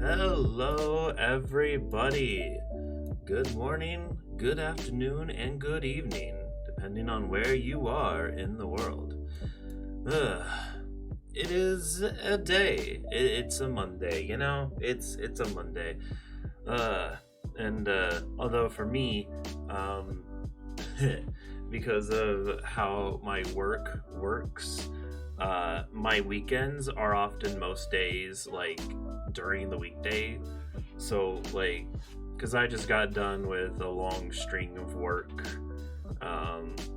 Hello, everybody. Good morning, good afternoon, and good evening, depending on where you are in the world. It is a day. It's a Monday, you know? It's a Monday. Although for me, because of how my work works, my weekends are often most days, like, during the weekday. So, like, because I just got done with a long string of work.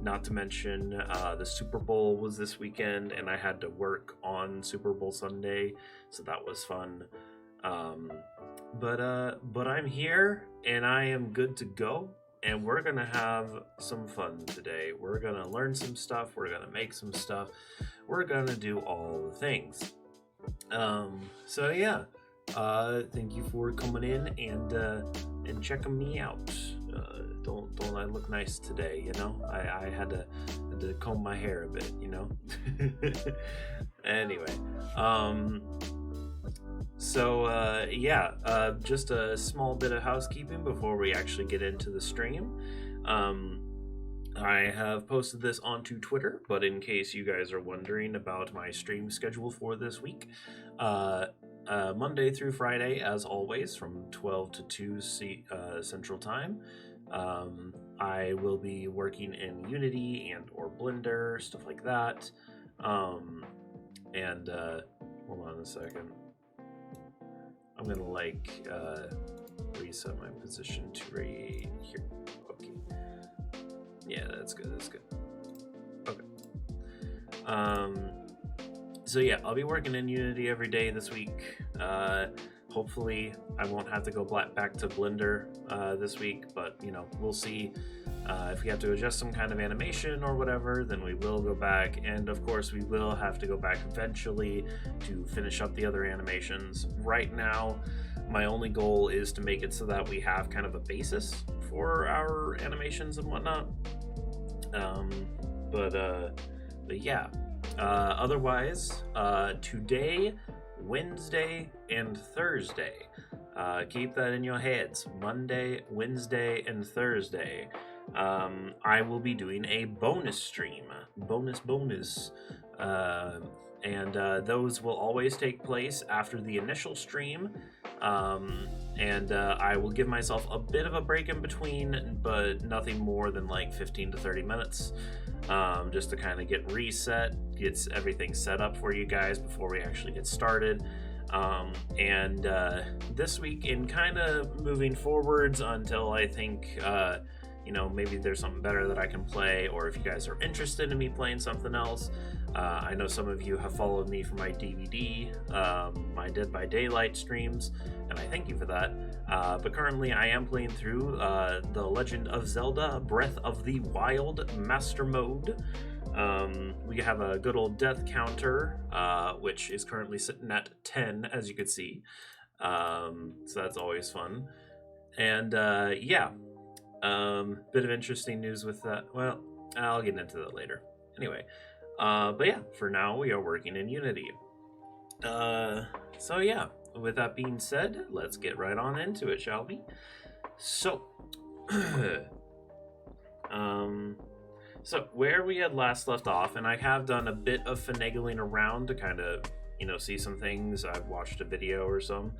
Not to mention, the Super Bowl was this weekend, and I had to work on Super Bowl Sunday, so that was fun. But I'm here, and I am good to go, and we're gonna have some fun today. We're gonna learn some stuff, we're gonna make some stuff, we're gonna do all the things. So yeah, thank you for coming in and checking me out. Don't I look nice today? You know, I had to comb my hair a bit. You know. Anyway, just a small bit of housekeeping before we actually get into the stream. I have posted this onto Twitter, but in case you guys are wondering about my stream schedule for this week, Monday through Friday, as always, from 12 to 2 Central Time. I will be working in Unity and or Blender, stuff like that. Hold on a second. I'm gonna reset my position to right here. Okay. Yeah, that's good. Okay. So yeah, I'll be working in Unity every day this week. Hopefully I won't have to go back to Blender this week, but you know, we'll see. If we have to adjust some kind of animation or whatever, then we will go back, and of course we will have to go back eventually to finish up the other animations. Right now, my only goal is to make it so that we have kind of a basis for our animations and whatnot. But yeah. Otherwise, today, Wednesday, and Thursday. Keep that in your heads. Monday, Wednesday, and Thursday. I will be doing a bonus stream. Bonus. And those will always take place after the initial stream. I will give myself a bit of a break in between, but nothing more than like 15 to 30 minutes. Just to kind of get reset, gets everything set up for you guys before we actually get started. This week, in kind of moving forwards until I think, maybe there's something better that I can play, or if you guys are interested in me playing something else. I know some of you have followed me for my DVD, my Dead by Daylight streams, and I thank you for that. But currently I am playing through The Legend of Zelda Breath of the Wild Master Mode. We have a good old death counter, which is currently sitting at 10, as you can see. So that's always fun. And bit of interesting news with that. Well, I'll get into that later. Anyway, but yeah, for now we are working in Unity. So yeah, with that being said, let's get right on into it, shall we? So, so where we had last left off, and I have done a bit of finagling around to kind of, see some things. I've watched a video or some.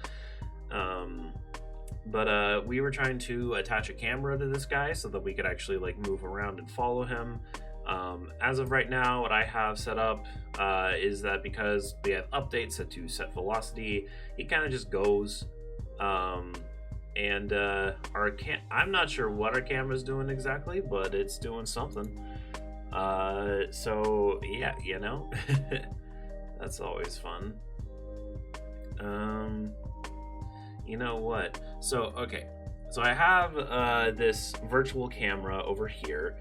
But we were trying to attach a camera to this guy so that we could actually move around and follow him. As of right now, what I have set up is that because we have updates set to set velocity, he kind of just goes. I'm not sure what our camera's doing exactly, but it's doing something. So yeah, that's always fun. You know what? So I have this virtual camera over here,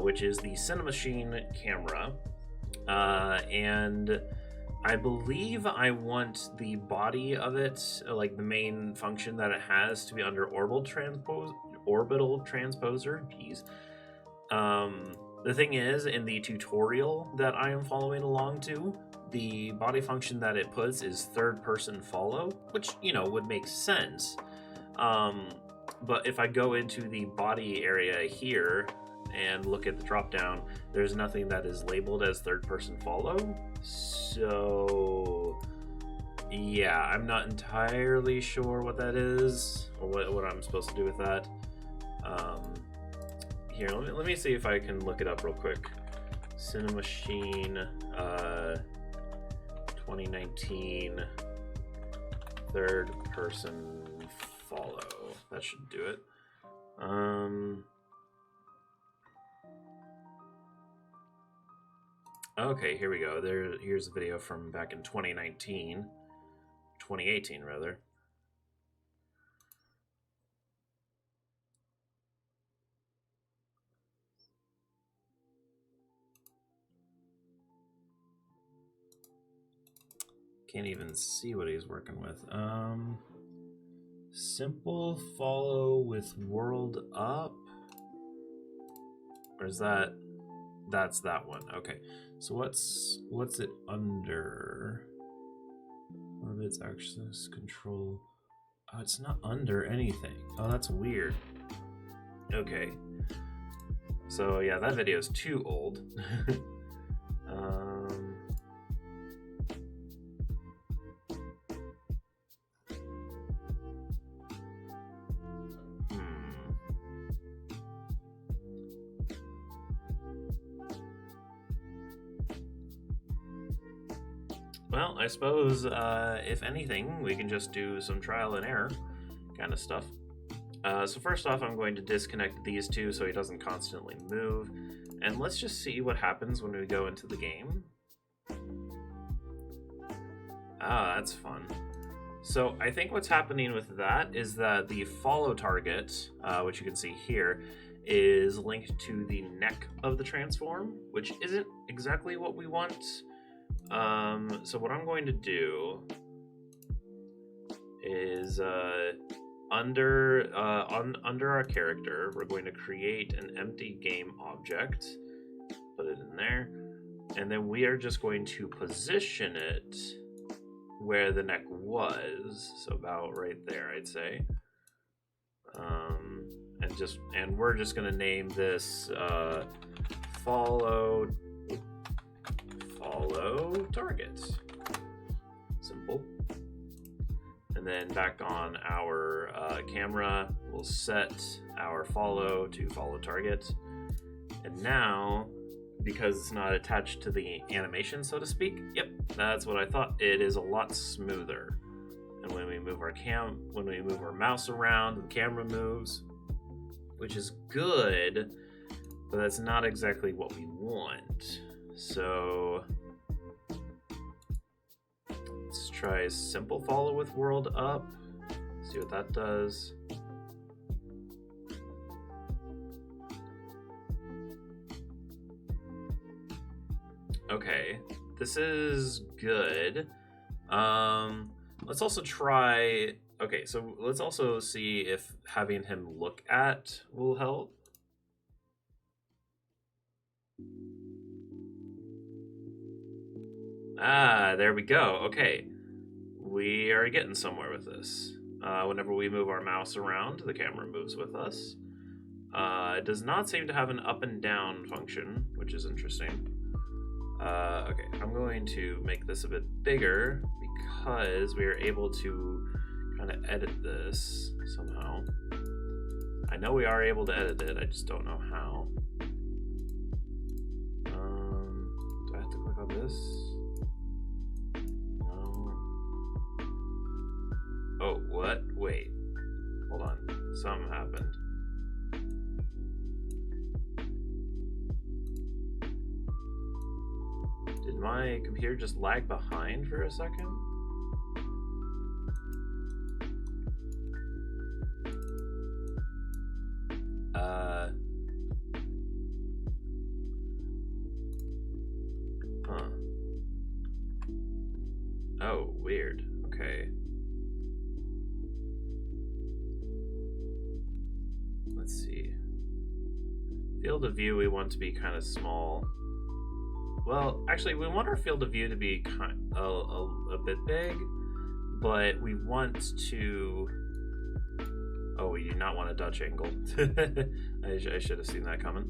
which is the Cinemachine camera, and I believe I want the body of it, like the main function that it has, to be under orbital transposer. Jeez. The thing is, in the tutorial that I am following along to, the body function that it puts is third person follow, which, you know, would make sense. But if I go into the body area here and look at the drop down, there's nothing that is labeled as third person follow. So yeah, I'm not entirely sure what that is or what I'm supposed to do with that. Here, let me see if I can look it up real quick. Cinemachine 2019 third person follow. That should do it. Okay, here we go. Here's a video from back in 2018 rather. Can't even see what he's working with. Simple follow with world up. Or is that? That's that one. Okay. So what's it under? Orbits, access, control. Oh, it's not under anything. Oh, that's weird. Okay. So yeah, that video is too old. Well, I suppose, if anything, we can just do some trial and error kind of stuff. So first off, I'm going to disconnect these two so he doesn't constantly move. And let's just see what happens when we go into the game. Ah, that's fun. So I think what's happening with that is that the follow target, which you can see here, is linked to the neck of the transform, which isn't exactly what we want. So what I'm going to do is under our character, we're going to create an empty game object, put it in there, and then we are just going to position it where the neck was, so about right there, I'd say. And we're just going to name this follow target. Simple. And then back on our camera, we'll set our follow to follow target. And now, because it's not attached to the animation, so to speak, yep, that's what I thought. It is a lot smoother. And when we move our mouse around, the camera moves, which is good, but that's not exactly what we want. So let's try simple follow with world up. See what that does. Okay, this is good. Let's also try. Okay, so let's also see if having him look at will help. Ah, there we go. Okay, we are getting somewhere with this. Whenever we move our mouse around, the camera moves with us. It does not seem to have an up and down function, which is interesting. Okay, I'm going to make this a bit bigger because we are able to kind of edit this somehow. I know we are able to edit it, I just don't know how. Do I have to click on this? No. Oh, what? Wait. Hold on. Something happened. Did my computer just lag behind for a second? Huh. Oh, weird. Okay. Let's see. field of view we want to be kind of small. Well, actually, we want our field of view to be a bit big, but we want to... Oh, we do not want a Dutch angle. I should have seen that coming.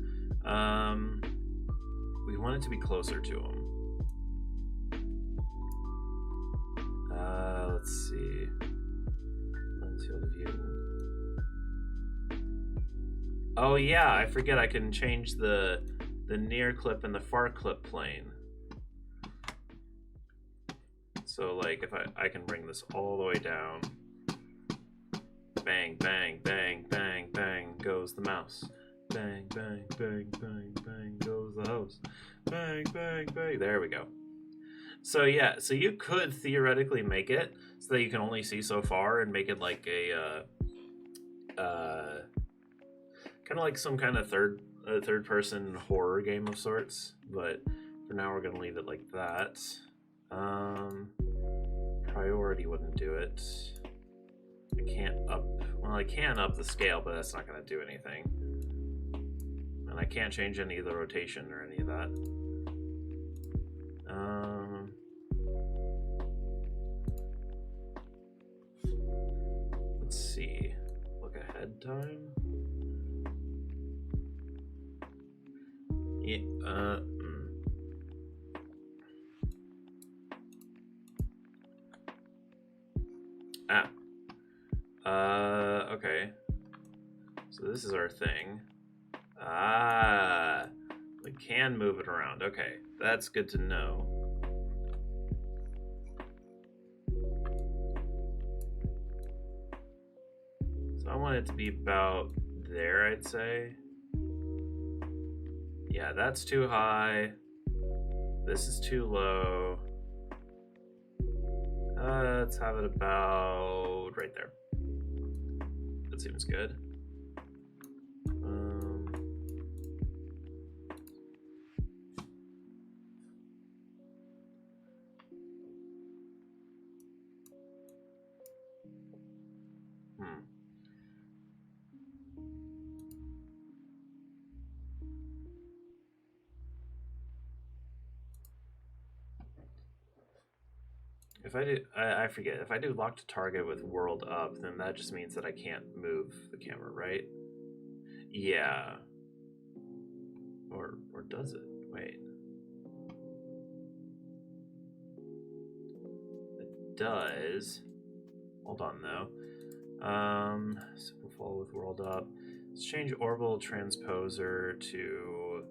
We want it to be closer to him. Let's see. Lens field of view. Oh yeah, I forget I can change the near clip and the far clip plane. So like if I can bring this all the way down. Bang, bang, bang, bang, bang goes the mouse. Bang, bang, bang, bang, bang goes the host. Bang, bang, bang. There we go. So yeah, so you could theoretically make it so that you can only see so far and make it like a kind of like some kind of third person horror game of sorts, but for now we're gonna leave it like that. Priority wouldn't do it. I can't I can up the scale, but that's not gonna do anything. And I can't change any of the rotation or any of that. Let's see. Look ahead time. Yeah, okay. So this is our thing. We can move it around. Okay, that's good to know. So I want it to be about there, I'd say. Yeah, that's too high. This is too low. Let's have it about right there. That seems good. If I do, I forget. If I do lock to target with world up, then that just means that I can't move the camera, right? Yeah. Or does it? Wait. It does. Hold on though. Simple follow with world up. Let's change orbital transposer to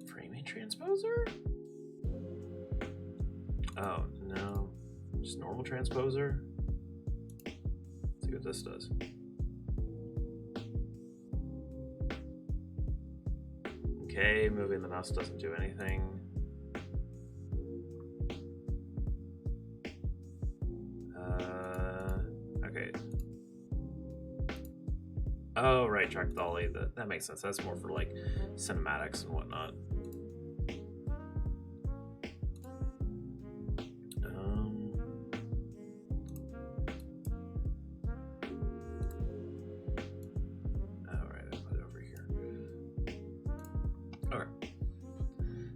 framing transposer? Oh, no. Just normal transposer? Let's see what this does. Okay, moving the mouse doesn't do anything. Okay. Oh, right, track dolly. That makes sense. That's more for like cinematics and whatnot.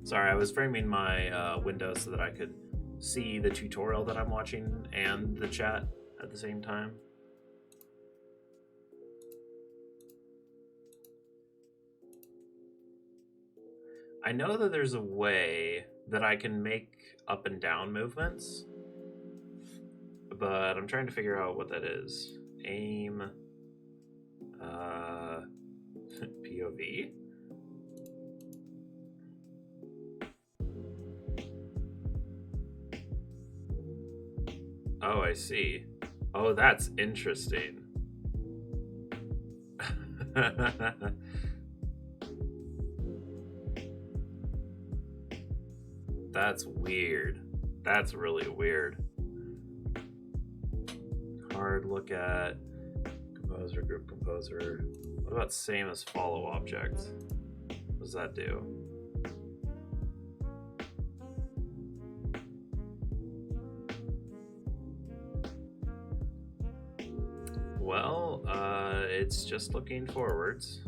Sorry, I was framing my window so that I could see the tutorial that I'm watching and the chat at the same time. I know that there's a way that I can make up and down movements, but I'm trying to figure out what that is. Aim, POV. Oh, I see. Oh, that's interesting. That's weird. That's really weird. Hard look at composer, group composer. What about same as follow object? What does that do? Well, it's just looking forwards.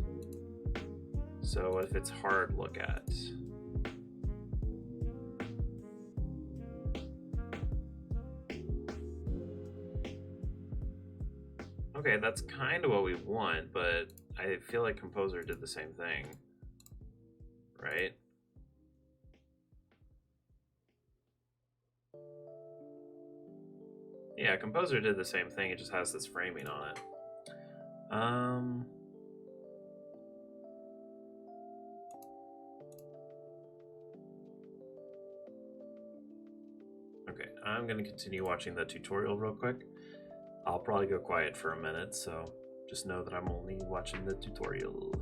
So if it's hard, look at. Okay, that's kind of what we want, but I feel like Composer did the same thing, right? Yeah, Composer did the same thing, it just has this framing on it. Okay, I'm gonna continue watching the tutorial real quick. I'll probably go quiet for a minute, so just know that I'm only watching the tutorial.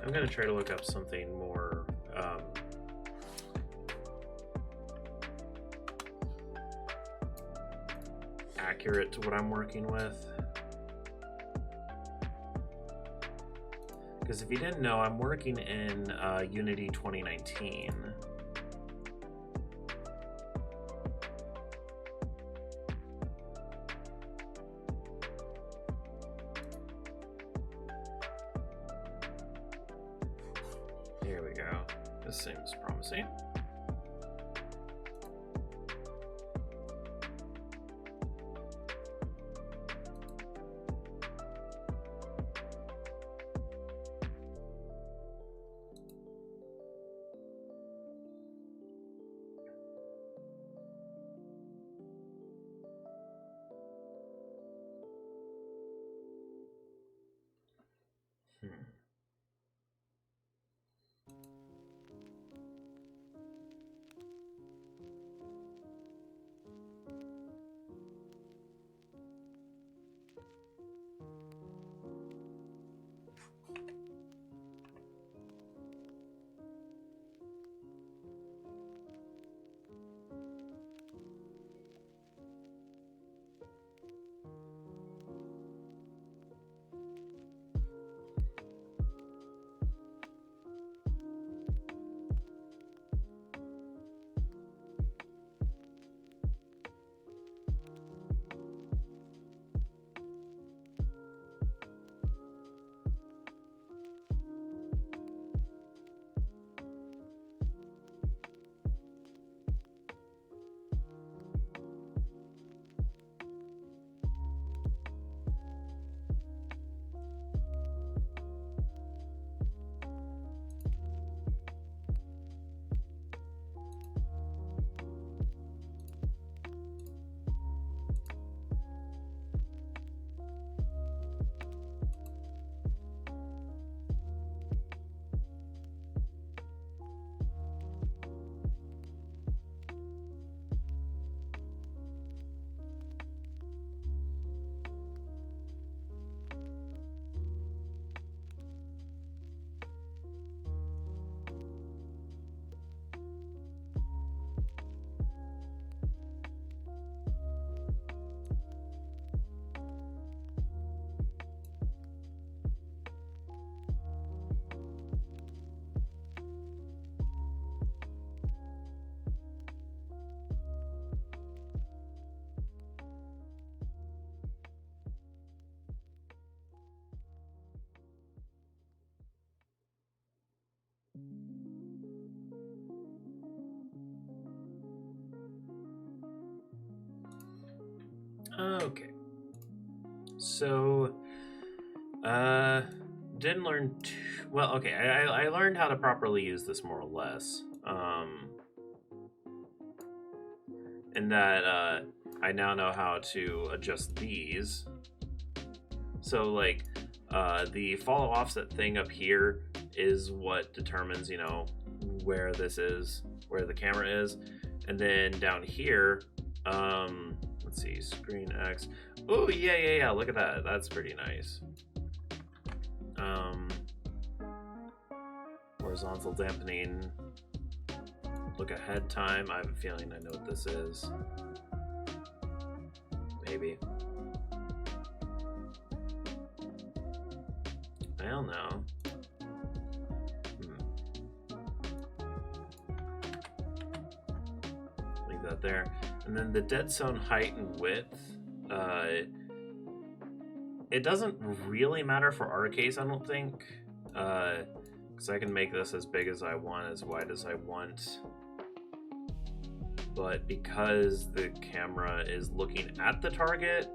I'm gonna try to look up something more accurate to what I'm working with. Because if you didn't know, I'm working in Unity 2019. Here we go. This seems promising. Okay. So, didn't learn well. Okay, I learned how to properly use this more or less. In that I now know how to adjust these. So like the follow offset thing up here is what determines, you know, where this is, where the camera is, and then down here, let's see, screen X. Oh yeah. Look at that. That's pretty nice. Horizontal dampening. Look ahead time. I have a feeling I know what this is. Maybe. I don't know. Leave that there. And then the dead zone height and width. It doesn't really matter for our case, I don't think. Because I can make this as big as I want, as wide as I want. But because the camera is looking at the target,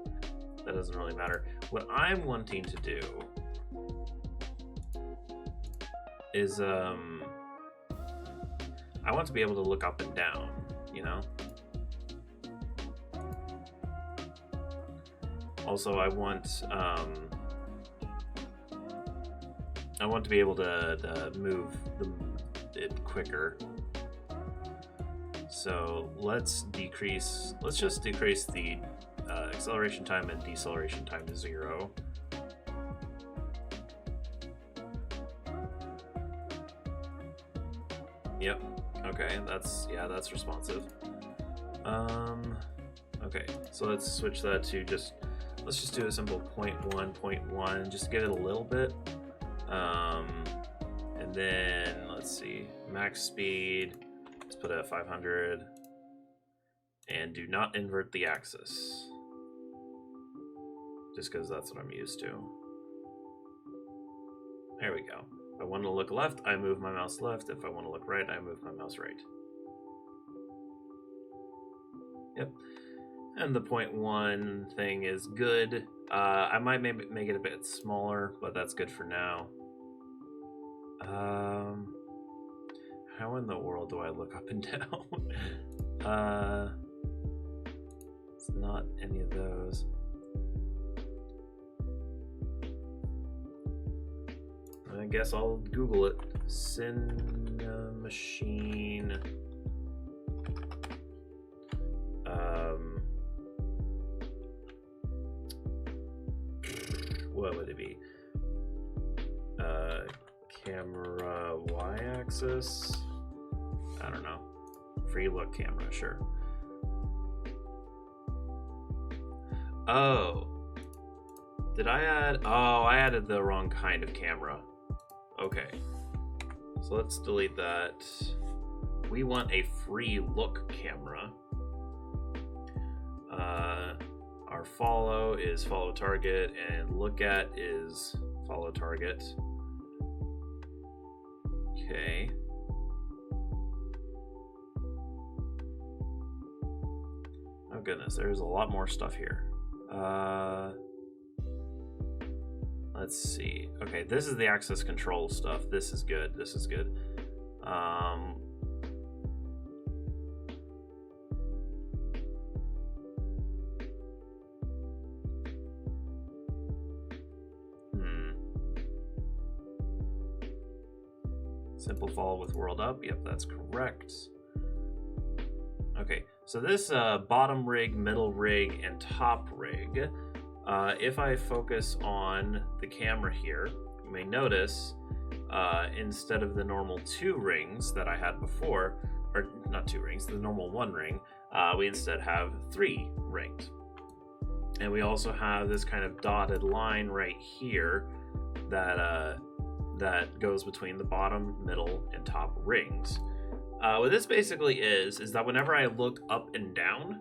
that doesn't really matter. What I'm wanting to do is I want to be able to look up and down, you know? Also, I want to be able to move it quicker. So let's just decrease the acceleration time and deceleration time to 0. Yep. Okay, that's responsive. Okay, so let's switch that to let's just do a simple 0.1, just give it a little bit. And then let's see, max speed, let's put it at 500, and do not invert the axis, just because that's what I'm used to. There we go. If I want to look left, I move my mouse left. If I want to look right, I move my mouse right. Yep. And the 0.1 thing is good. I might maybe make it a bit smaller, but that's good for now. How in the world do I look up and down? It's not any of those. I guess I'll Google it. Cinemachine. What would it be? Camera y-axis? I don't know. Free look camera, sure. Oh. Did I add? Oh, I added the wrong kind of camera. Okay. So let's delete that. We want a free look camera. Our follow is follow target, and look at is follow target. Okay. Oh goodness, there's a lot more stuff here. Let's see. Okay, this is the access control stuff. This is good. This is good. Simple follow with world up. Yep, that's correct. Okay, so this bottom rig, middle rig, and top rig, if I focus on the camera here, you may notice instead of the normal 2 rings that I had before, or not 2 rings, the normal 1 ring, we instead have 3 rings. And we also have this kind of dotted line right here that goes between the bottom, middle, and top rings. What this basically is that whenever I look up and down,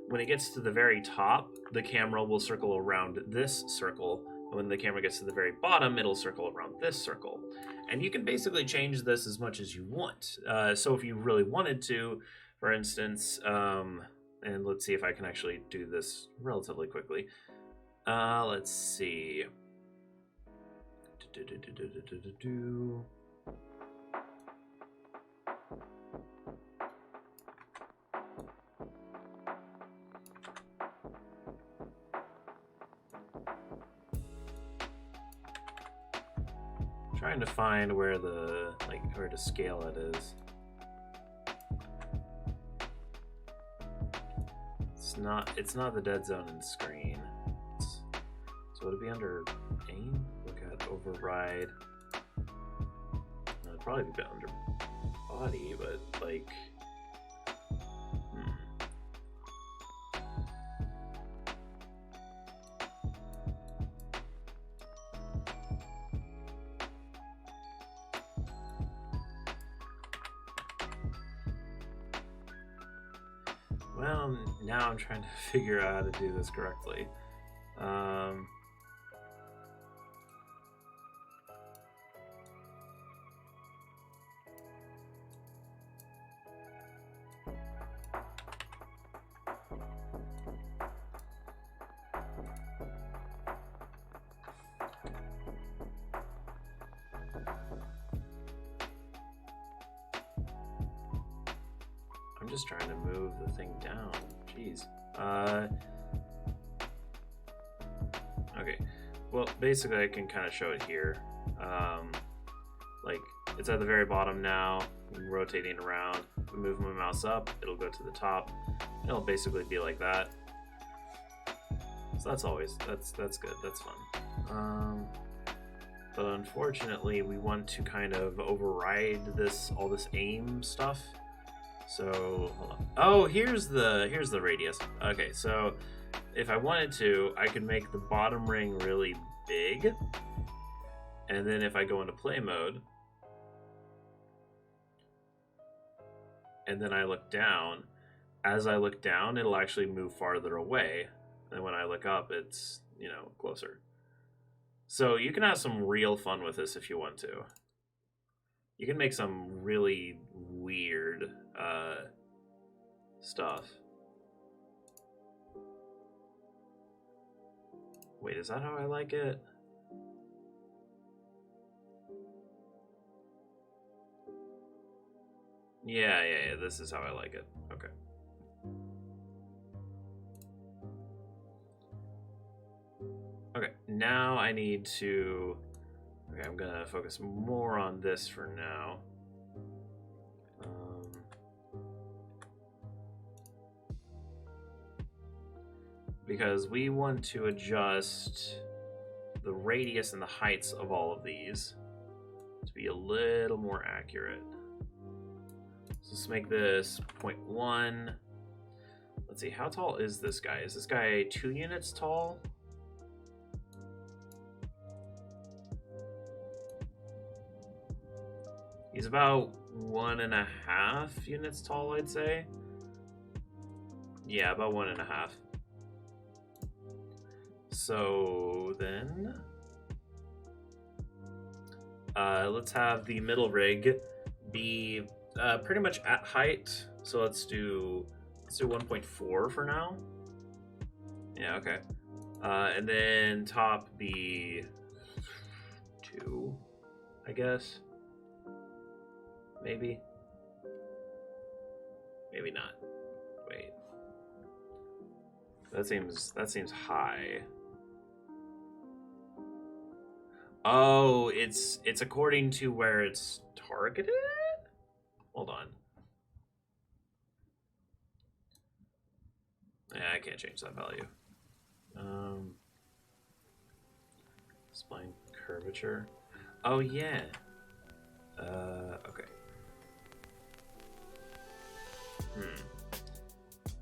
when it gets to the very top, the camera will circle around this circle. And when the camera gets to the very bottom, it'll circle around this circle. And you can basically change this as much as you want. So if you really wanted to, for instance, and let's see if I can actually do this relatively quickly. Let's see. Trying to find where the where to scale it is. It's not the dead zone in screen. So it'd be under aim. Look at override. It'd probably be under body, but like. Well, now I'm trying to figure out how to do this correctly. I'm just trying to move the thing down. Jeez. Okay. Well, basically, I can kind of show it here. Like, it's at the very bottom now. I'm rotating around. If I move my mouse up, it'll go to the top. It'll basically be like that. So that's good. That's fun. But unfortunately, we want to kind of override all this aim stuff. So hold on. Oh, here's the radius. Okay, so if I wanted to, I could make the bottom ring really big, and then if I go into play mode, and then I look down, as I look down, it'll actually move farther away, and when I look up, it's closer. So you can have some real fun with this if you want to. You can make some really weird stuff. Wait, is that how I like it? Yeah, this is how I like it. Okay. Okay, now I need to... Okay, I'm gonna focus more on this for now. Because we want to adjust the radius and the heights of all of these to be a little more accurate. So let's make this 0.1. Let's see, how tall is this guy? Is this guy 2 units tall? He's about 1.5 units tall, I'd say. Yeah, about 1.5. So then, let's have the middle rig be pretty much at height. So let's do 1.4 for now. Yeah, okay. And then top be 2, I guess. Maybe not. Wait, that seems high. Oh, it's according to where it's targeted. Hold on. Yeah, I can't change that value. Spline curvature. Oh yeah. Okay.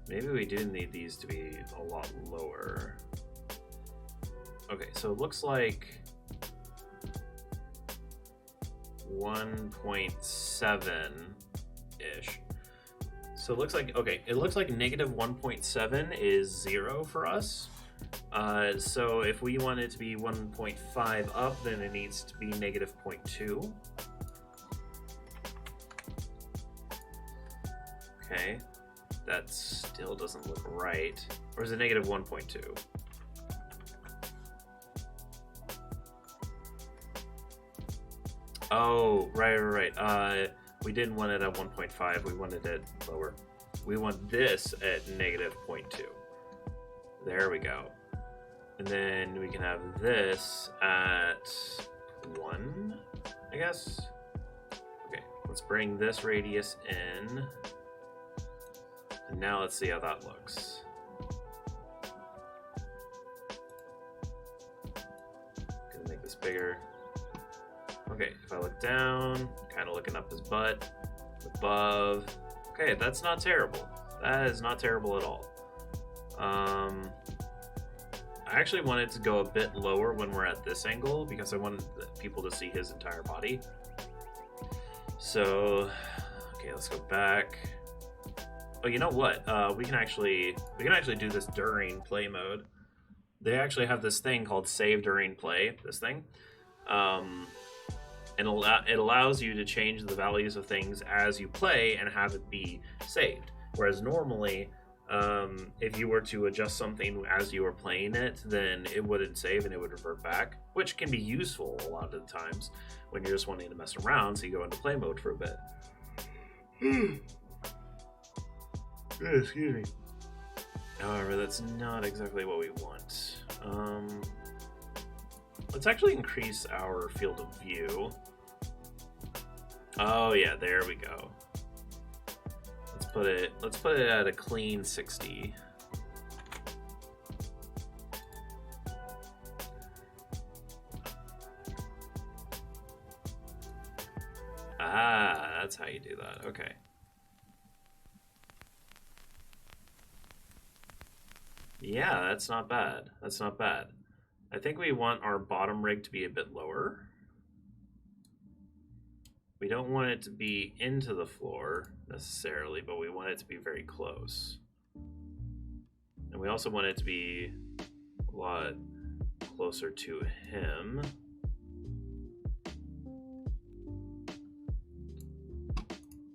Maybe we do need these to be a lot lower. Okay, so it looks like 1.7-ish. So it looks like, okay, it looks like negative 1.7 is 0 for us. So if we want it to be 1.5 up, then it needs to be negative 0.2. Okay, that still doesn't look right. Or is it negative 1.2? Oh, right. We didn't want it at 1.5. We wanted it lower. We want this at negative 0.2. There we go. And then we can have this at 1, I guess. Okay, let's bring this radius in. And now let's see how that looks. Gonna make this bigger. Okay, if I look down, kind of looking up his butt, above. Okay, that's not terrible. That is not terrible at all. I actually wanted to go a bit lower when we're at this angle because I wanted people to see his entire body. So, okay, let's go back. Oh, you know what? We can actually do this during play mode. They actually have this thing called save during play. This thing, and it allows you to change the values of things as you play and have it be saved. Whereas normally, if you were to adjust something as you were playing it, then it wouldn't save and it would revert back, which can be useful a lot of the times when you're just wanting to mess around. So you go into play mode for a bit. Excuse me. However, that's not exactly what we want. Let's actually increase our field of view. Oh yeah, there we go. Let's put it at a clean 60. Ah, that's how you do that. Okay. Yeah, that's not bad. That's not bad. I think we want our bottom rig to be a bit lower. We don't want it to be into the floor necessarily, but we want it to be very close. And we also want it to be a lot closer to him.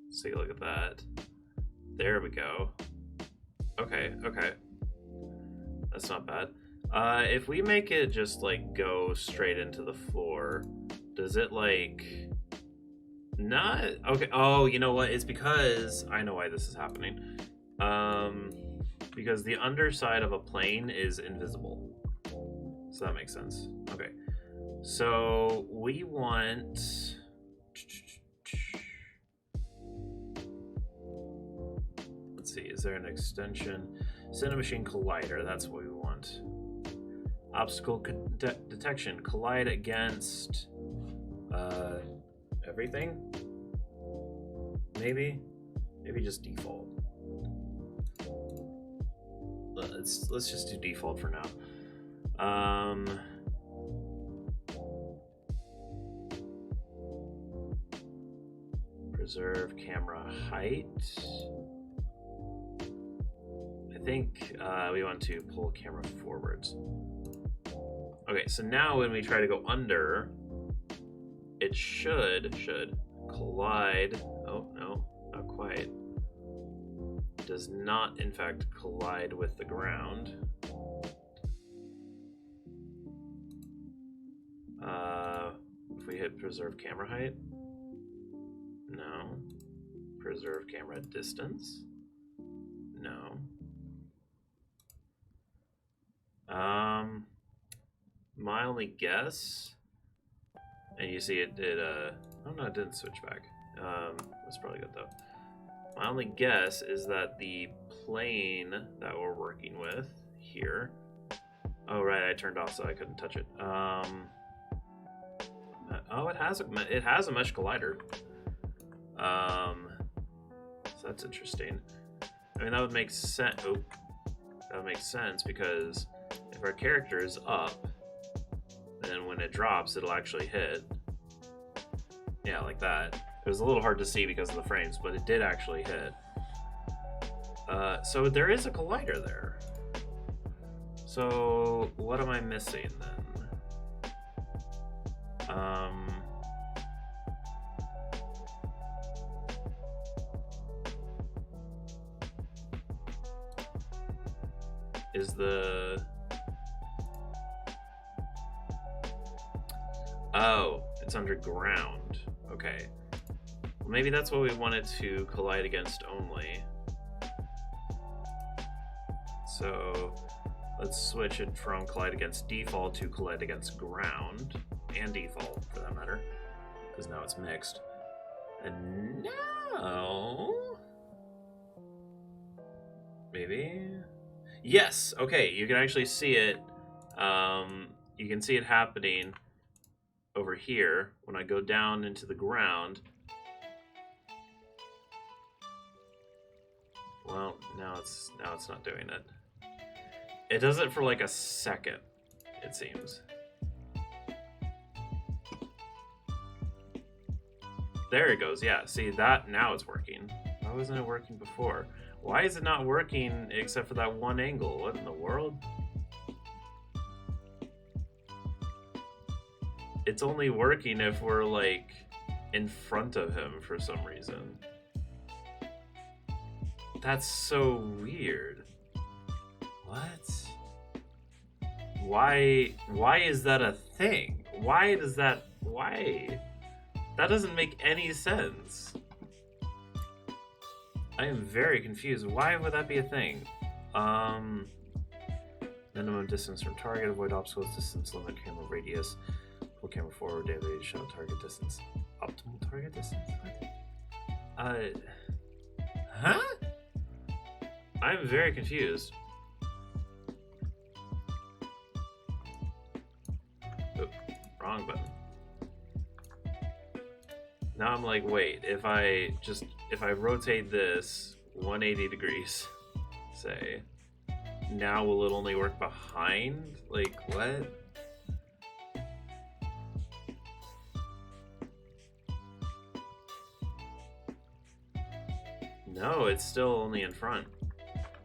Let's take a look at that. There we go. Okay. That's not bad. If we make it just like go straight into the floor, does it like not okay? Oh, you know what? It's because I know why this is happening. Because the underside of a plane is invisible. So that makes sense. Okay. So we want let's see, is there an extension? Cinemachine collider, that's what we want. Obstacle detection, collide against everything? Maybe just default. Let's just do default for now. Preserve camera height. I think we want to pull camera forwards. Okay, so now when we try to go under, it should collide. Oh no, not quite. It does not in fact collide with the ground. If we hit preserve camera height, no. Preserve camera distance, no. My only guess, and you see it did oh no, it didn't switch back. That's probably good though. My only guess is that the plane that we're working with here, oh right, I turned off so I couldn't touch it. Oh, it has a mesh collider. So that's interesting. I mean, that would make sense. Oh, that would make sense because if our character is up, then when it drops, it'll actually hit. Yeah, like that. It was a little hard to see because of the frames, but it did actually hit. So there is a collider there. So what am I missing then? Is the... Oh, it's underground. Okay. Well, maybe that's what we wanted to collide against only. So let's switch it from collide against default to collide against ground, and default for that matter, because now it's mixed. And now maybe, yes, okay, you can actually see it. You can see it happening over here when I go down into the ground. Well, now it's not doing it. It does it for like a second, it seems. There it goes. Yeah, see that, now it's working. Why wasn't it working before? Why is it not working except for that one angle? What in the world? It's only working if we're like in front of him for some reason. That's so weird. What? Why is that a thing? Why? That doesn't make any sense. I am very confused. Why would that be a thing? Minimum distance from target, avoid obstacles, distance limit, camera radius, pull camera forward, daily shot target distance, optimal target distance? What? Huh? I'm very confused. Oop, wrong button. Now I'm like, wait, if I rotate this 180 degrees, say, now will it only work behind? Like, what? No, it's still only in front.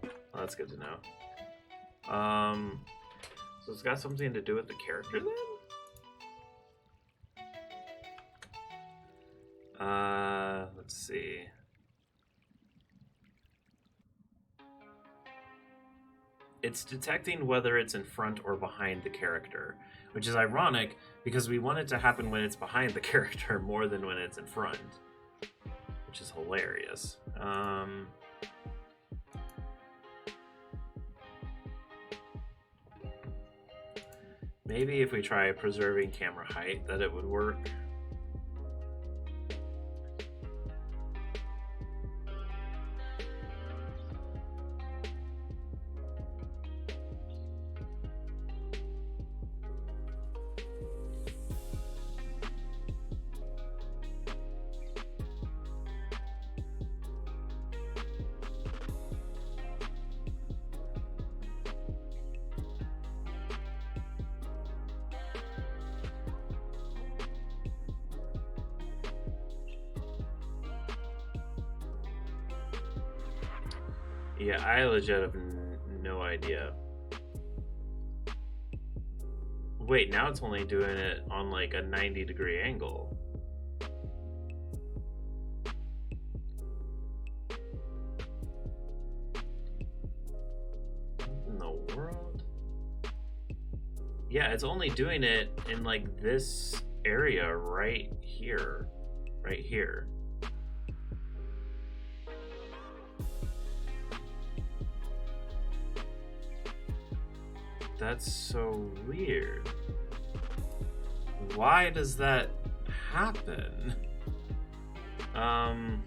Well, that's good to know. So it's got something to do with the character then? Let's see. It's detecting whether it's in front or behind the character, which is ironic because we want it to happen when it's behind the character more than when it's in front, which is hilarious. Maybe if we try preserving camera height, that it would work. Yeah, I legit have no idea. Wait, now it's only doing it on like a 90-degree angle. What in the world? Yeah, it's only doing it in like this area right here. Right here. That's so weird. Why does that happen? Can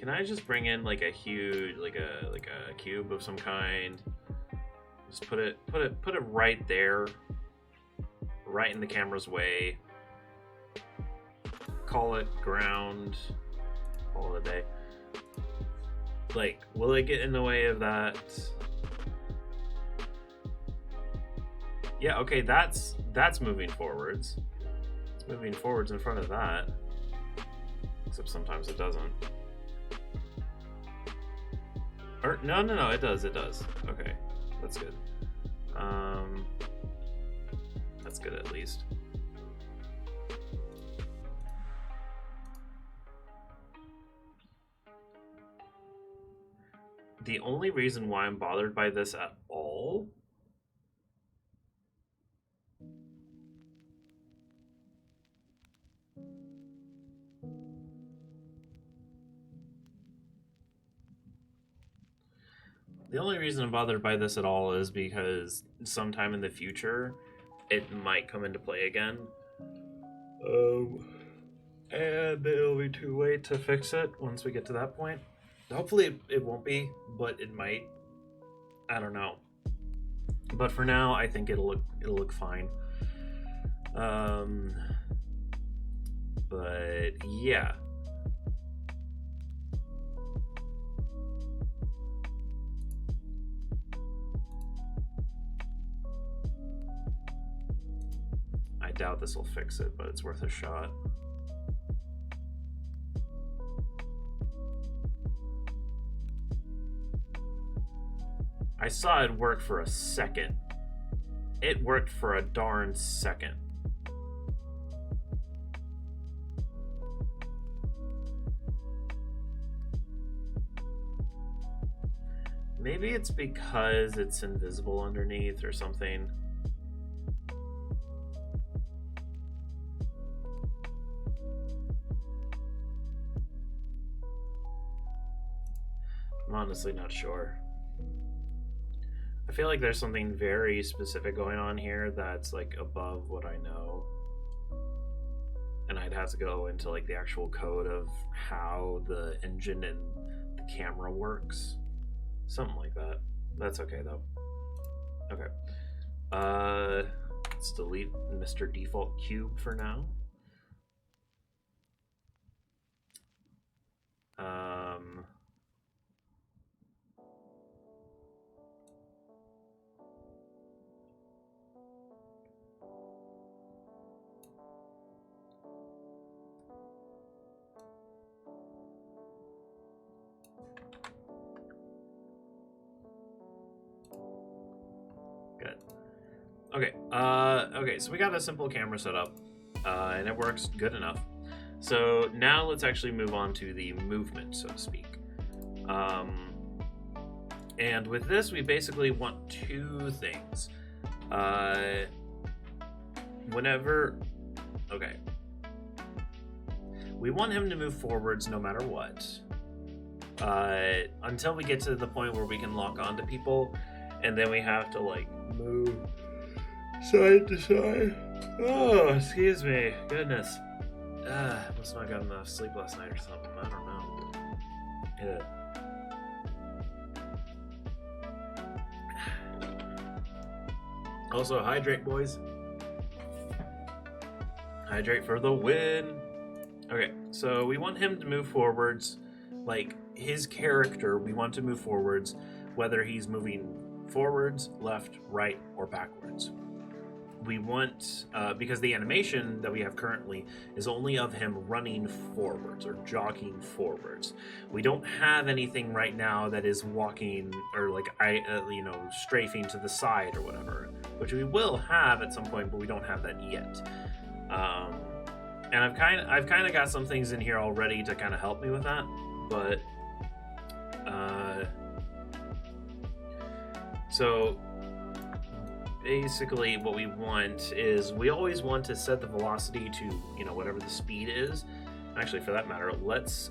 I just bring in like a huge, like a cube of some kind? Just put it right there, right in the camera's way. Call it ground. Call it a day. Like, will it get in the way of that? Yeah, okay, that's moving forwards. It's moving forwards in front of that. Except sometimes it doesn't. Or no, it does. Okay, that's good. That's good at least. The only reason why I'm bothered by this at all The only reason I'm bothered by this at all is because sometime in the future, it might come into play again. And it'll be too late to fix it once we get to that point. Hopefully it won't be, but it might. I don't know. But for now, I think it'll look fine. But yeah. I doubt this will fix it, but it's worth a shot. I saw it work for a second. It worked for a darn second. Maybe it's because it's invisible underneath or something. I'm honestly not sure. I feel like there's something very specific going on here that's like above what I know. And I'd have to go into like the actual code of how the engine and the camera works. Something like that. That's okay though. Okay. Let's delete Mr. Default Cube for now. Good. Okay. Okay, so we got a simple camera set up, and it works good enough. So now let's actually move on to the movement, so to speak. And with this, we basically want two things. Okay. We want him to move forwards no matter what. Until we get to the point where we can lock onto people, and then we have to, like, move side to side. Oh, excuse me. Goodness. Must not got enough sleep last night or something. I don't know. Yeah. Also, hydrate, boys. Hydrate for the win. Okay, so we want him to move forwards. Like, his character, we want to move forwards, whether he's moving forwards, left, right, or backwards. We want, because the animation that we have currently is only of him running forwards or jogging forwards. We don't have anything right now that is walking or like strafing to the side or whatever, which we will have at some point, but we don't have that yet. And I've kind of got some things in here already to kind of help me with that, but so basically what we want is we always want to set the velocity to, whatever the speed is. Actually, for that matter, let's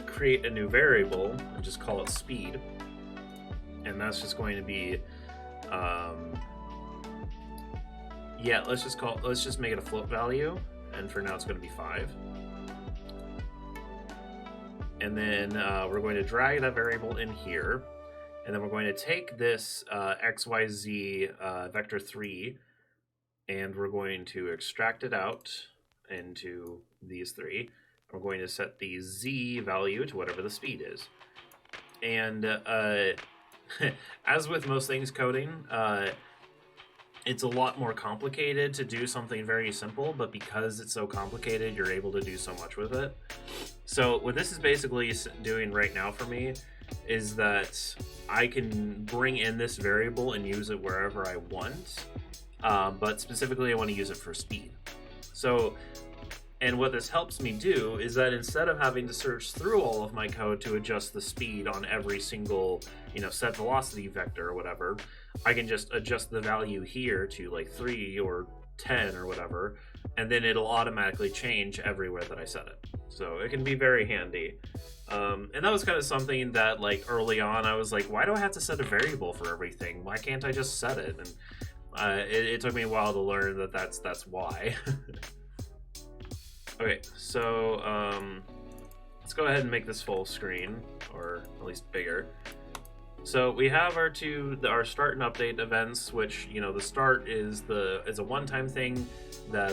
create a new variable and just call it speed. And that's just going to be, let's just make it a float value. And for now, it's going to be 5. And then we're going to drag that variable in here. And then we're going to take this XYZ vector 3, and we're going to extract it out into these 3. We're going to set the Z value to whatever the speed is. And as with most things coding, it's a lot more complicated to do something very simple, but because it's so complicated, you're able to do so much with it. So what this is basically doing right now for me is that I can bring in this variable and use it wherever I want, but specifically I want to use it for speed. So, and what this helps me do is that instead of having to search through all of my code to adjust the speed on every single, set velocity vector or whatever, I can just adjust the value here to like 3 or 10 or whatever, and then it'll automatically change everywhere that I set it. So it can be very handy. And that was kind of something that, like, early on, I was like, why do I have to set a variable for everything? Why can't I just set it? And it took me a while to learn that that's why. Okay, so let's go ahead and make this full screen, or at least bigger. So we have our start and update events, which, you know, the start is a one-time thing that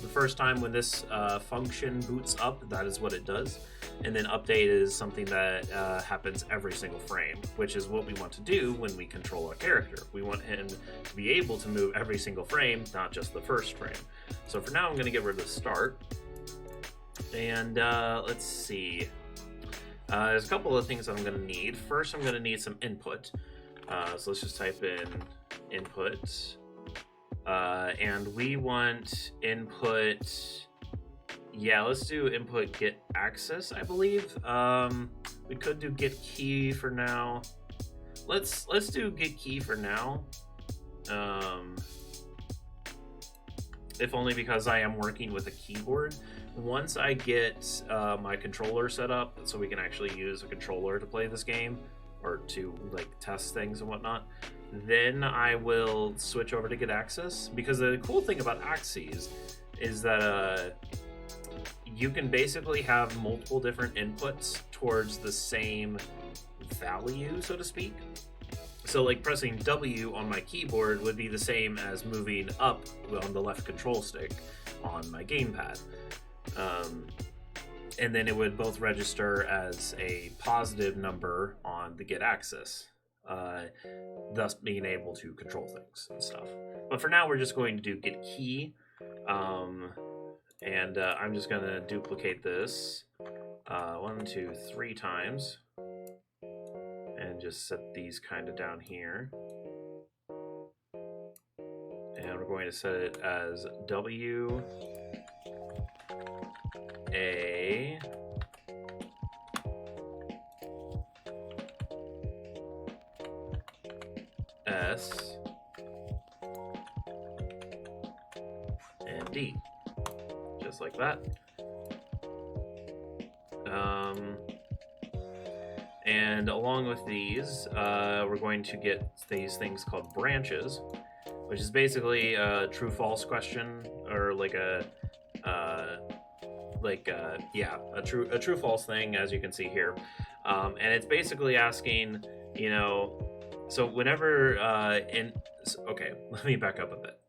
the first time when this function boots up, that is what it does. And then update is something that happens every single frame, which is what we want to do when we control our character. We want him to be able to move every single frame, not just the first frame. So for now, I'm going to get rid of the start. And let's see. There's a couple of things that I'm going to need. First, I'm going to need some input. So let's just type in input. And we want input. Yeah, let's do input get access, I believe. We could do get key for now. Let's do get key for now. If only because I am working with a keyboard. Once I get my controller set up, so we can actually use a controller to play this game, or to like test things and whatnot, then I will switch over to get access. Because the cool thing about axes is that you can basically have multiple different inputs towards the same value, so to speak. So like pressing W on my keyboard would be the same as moving up on the left control stick on my gamepad. And then it would both register as a positive number on the get access, thus being able to control things and stuff. But for now, we're just going to do get key. And I'm just going to duplicate this 1, 2, 3 times. And just set these kind of down here. And we're going to set it as W, A, S, and D. Just like that. And along with these, we're going to get these things called branches, which is basically a true-false question, or like a true-false thing, as you can see here. And it's basically asking, you know, so whenever okay, let me back up a bit.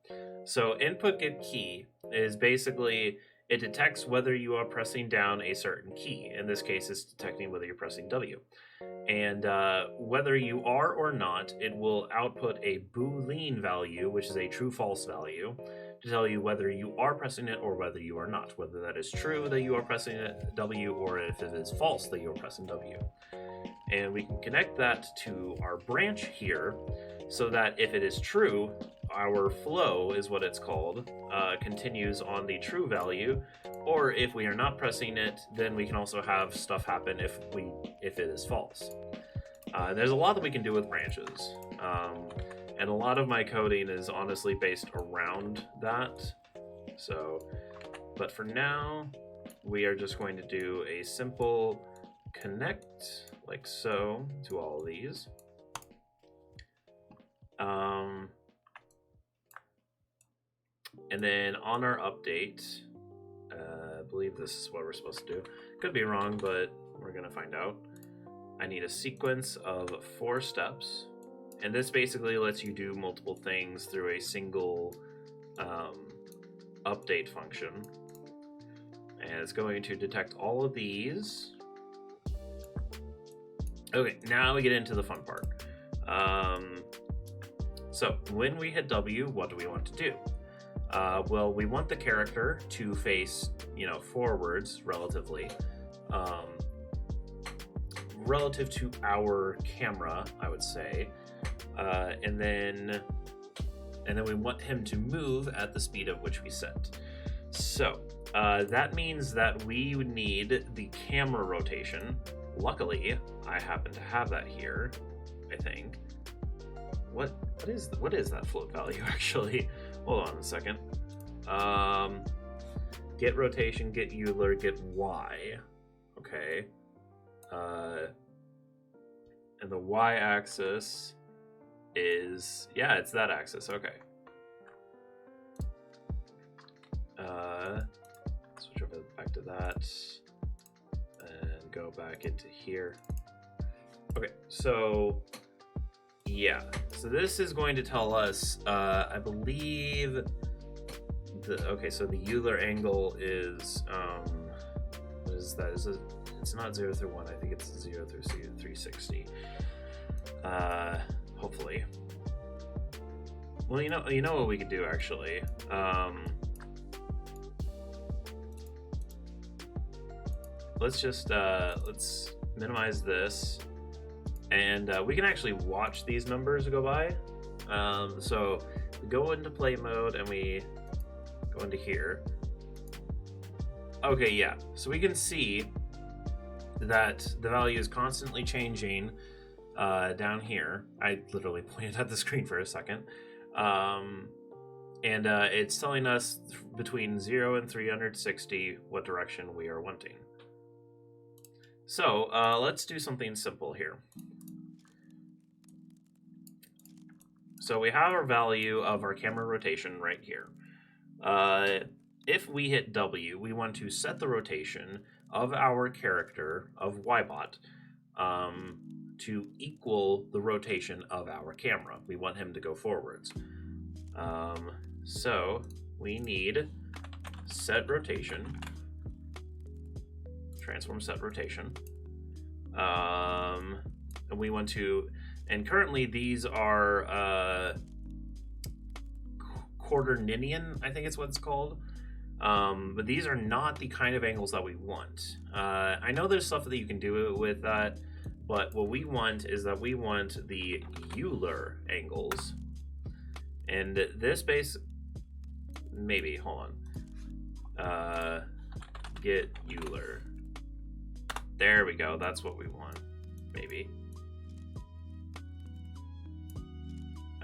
So input get key is basically, it detects whether you are pressing down a certain key. In this case, it's detecting whether you're pressing W. And whether you are or not, it will output a Boolean value, which is a true-false value, to tell you whether you are pressing it or whether you are not. Whether that is true that you are pressing W, or if it is false that you are pressing W. And we can connect that to our branch here, so that if it is true, our flow is what it's called, continues on the true value, or if we are not pressing it, then we can also have stuff happen if it is false. There's a lot that we can do with branches, and a lot of my coding is honestly based around that. So, but for now, we are just going to do a simple connect, like so, to all of these. And then on our update, I believe this is what we're supposed to do. Could be wrong, but we're going to find out. I need a sequence of 4 steps. And this basically lets you do multiple things through a single update function. And it's going to detect all of these. Okay, now we get into the fun part. So when we hit W, what do we want to do? Well, we want the character to face, you know, forwards relatively, relative to our camera, I would say, and then we want him to move at the speed at which we set. So that means that we would need the camera rotation. Luckily, I happen to have that here, I think. What is that float value actually? Hold on a second. get rotation, get Euler, get Y. Okay. And the Y-axis is, yeah, it's that axis. Okay. Switch over back to that and go back into here. Okay, so yeah, so this is going to tell us, I believe, okay, so the Euler angle is, what is that? It's not 0 through 1, I think it's 0 through 360. Hopefully. Well, you know what we could do actually. Let's just let's minimize this, and we can actually watch these numbers go by. So we go into play mode and we go into here. Okay, yeah. So we can see that the value is constantly changing down here. I literally pointed at the screen for a second. And it's telling us between 0 and 360 what direction we are wanting. So let's do something simple here. So we have our value of our camera rotation right here. If we hit W, we want to set the rotation of our character of Ybot to equal the rotation of our camera. We want him to go forwards. So we need set rotation, transform set rotation. And we want to, and currently these are quaternion, I think it's what it's called. But these are not the kind of angles that we want. I know there's stuff that you can do with that, but what we want is that we want the Euler angles. And this base, maybe, hold on. Get Euler. There we go, that's what we want, maybe.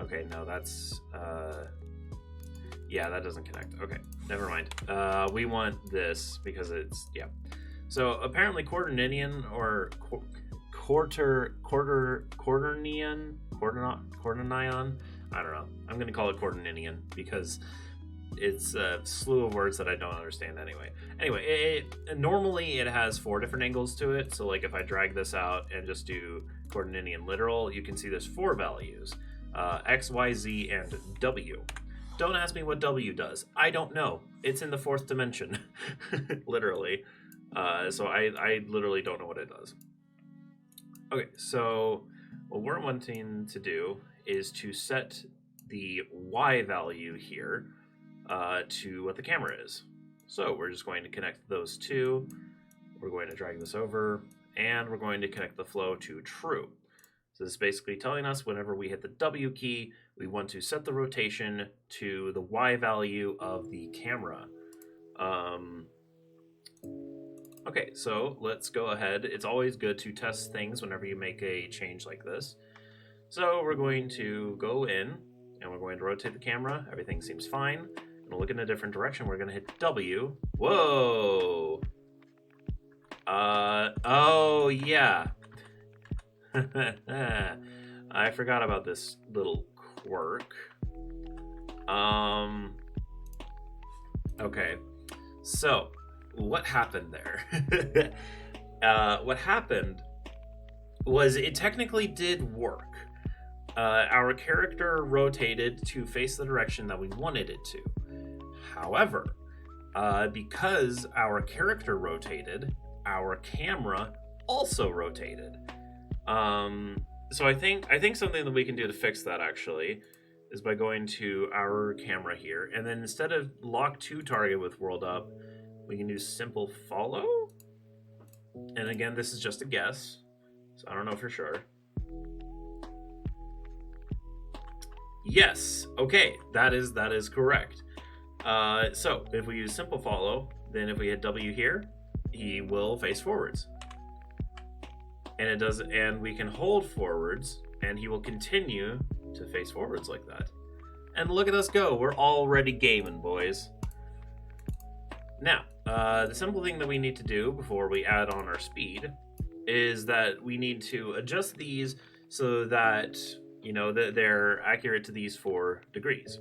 Okay, no, that's, yeah, that doesn't connect. Okay, never mind. We want this because it's, yeah. So apparently quaternion or quaternion, I don't know. I'm going to call it quaternion because it's a slew of words that I don't understand anyway. Anyway, normally it has 4 different angles to it. So like if I drag this out and just do quaternion literal, you can see there's 4 values, X, Y, Z, and W. Don't ask me what W does. I don't know. It's in the 4th dimension, literally. So I literally don't know what it does. Okay, so what we're wanting to do is to set the Y value here to what the camera is. So we're just going to connect those two. We're going to drag this over, and we're going to connect the flow to true. So this is basically telling us whenever we hit the W key, we want to set the rotation to the Y value of the camera. Okay, so let's go ahead. It's always good to test things whenever you make a change like this. So we're going to go in, and we're going to rotate the camera. Everything seems fine. And we'll look in a different direction. We're going to hit W. Whoa! Oh, yeah. I forgot about this little quirk. Okay, so what happened there? What happened was it technically did work. Our character rotated to face the direction that we wanted it to. However, because our character rotated, our camera also rotated. So I think something that we can do to fix that actually is by going to our camera here, and then instead of lock to target with world up, we can do simple follow. And again, this is just a guess, so I don't know for sure. Yes, okay, that is correct. So if we use simple follow, then if we hit W here, he will face forwards. And it does, and we can hold forwards, and he will continue to face forwards like that. And look at us go, we're already gaming, boys. Now, the simple thing that we need to do before we add on our speed is that we need to adjust these so that, you know, that they're accurate to these 4 degrees.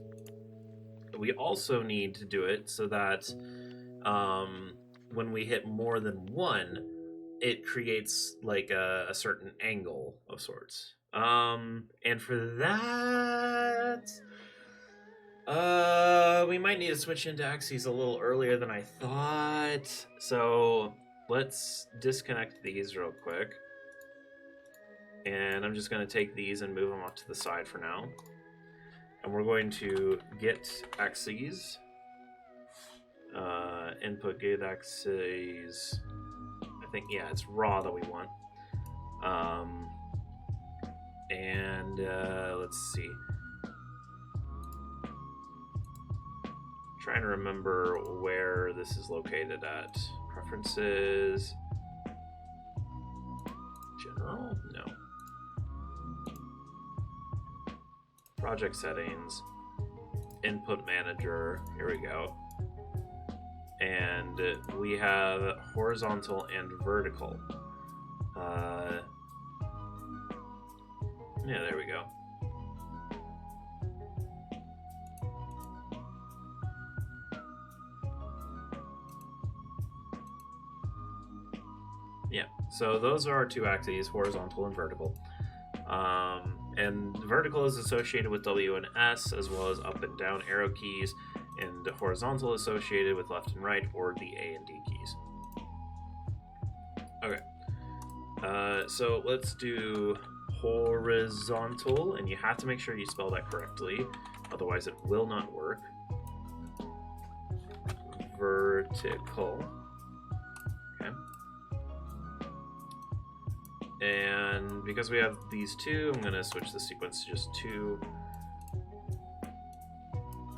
We also need to do it so that when we hit more than 1, it creates like a certain angle of sorts. And for that, we might need to switch into axes a little earlier than I thought. So let's disconnect these real quick. And I'm just going to take these and move them off to the side for now. And we're going to get axes. Input get axes. I think, yeah, it's raw that we want. And let's see. Trying to remember where this is located at. Preferences. General? No. Project settings. Input manager. Here we go. And we have horizontal and vertical. Yeah, there we go. Yeah, so those are our 2 axes, horizontal and vertical. And vertical is associated with W and S, as well as up and down arrow keys, and horizontal associated with left and right, or the A and D keys. Okay, so let's do horizontal, and you have to make sure you spell that correctly, otherwise it will not work. Vertical. Okay. And because we have these 2, I'm going to switch the sequence to just 2.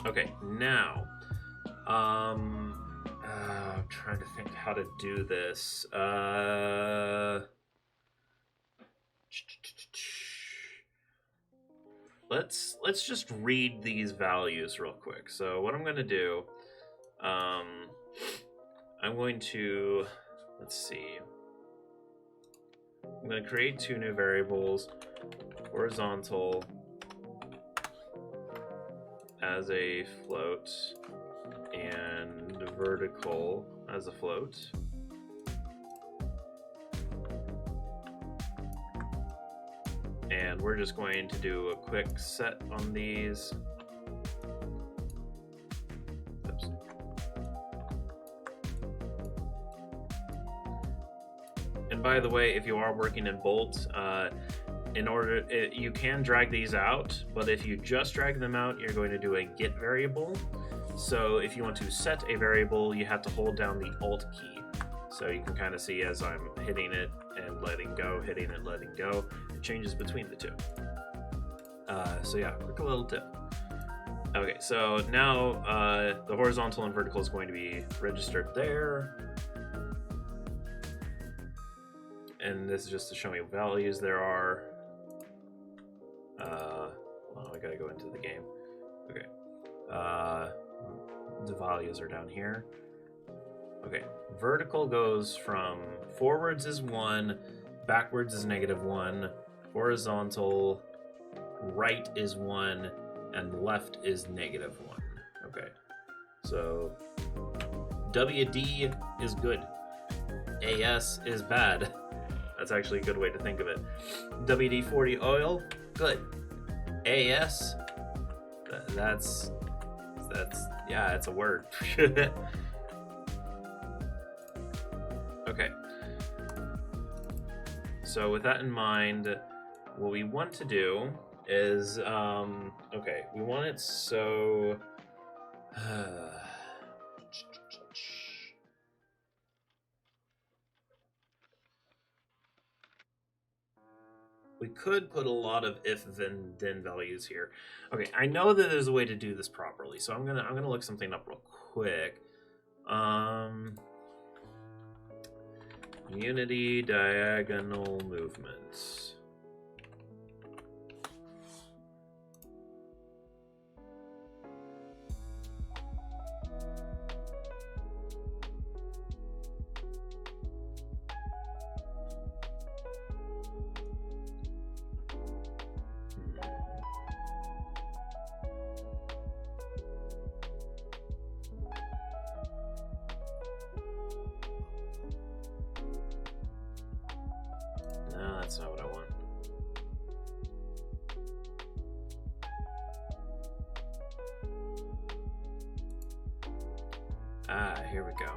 Okay, now, I'm trying to think how to do this. Let's just read these values real quick. So what I'm going to do, I'm going to, let's see. I'm going to create 2 new variables, horizontal as a float and vertical as a float. And we're just going to do a quick set on these. Oops. And by the way, if you are working in Bolt, you can drag these out, but if you just drag them out, you're going to do a get variable. So if you want to set a variable, you have to hold down the Alt key. So you can kind of see as I'm hitting it and letting go, hitting it, letting go, it changes between the 2. So yeah, quick little tip. Okay, so now the horizontal and vertical is going to be registered there. And this is just to show me what values there are. Well, I gotta go into the game. Okay. The values are down here. Okay, vertical goes from forwards is 1, backwards is -1, horizontal right is 1, and left is -1. Okay, so WD is good, AS is bad. That's actually a good way to think of it. WD-40 oil, good. AS, that's yeah, it's a word. Okay. So with that in mind, what we want to do is, okay, we want it so... we could put a lot of if then values here. Okay, I know that there's a way to do this properly, so I'm gonna look something up real quick. Unity diagonal movements. Here we go.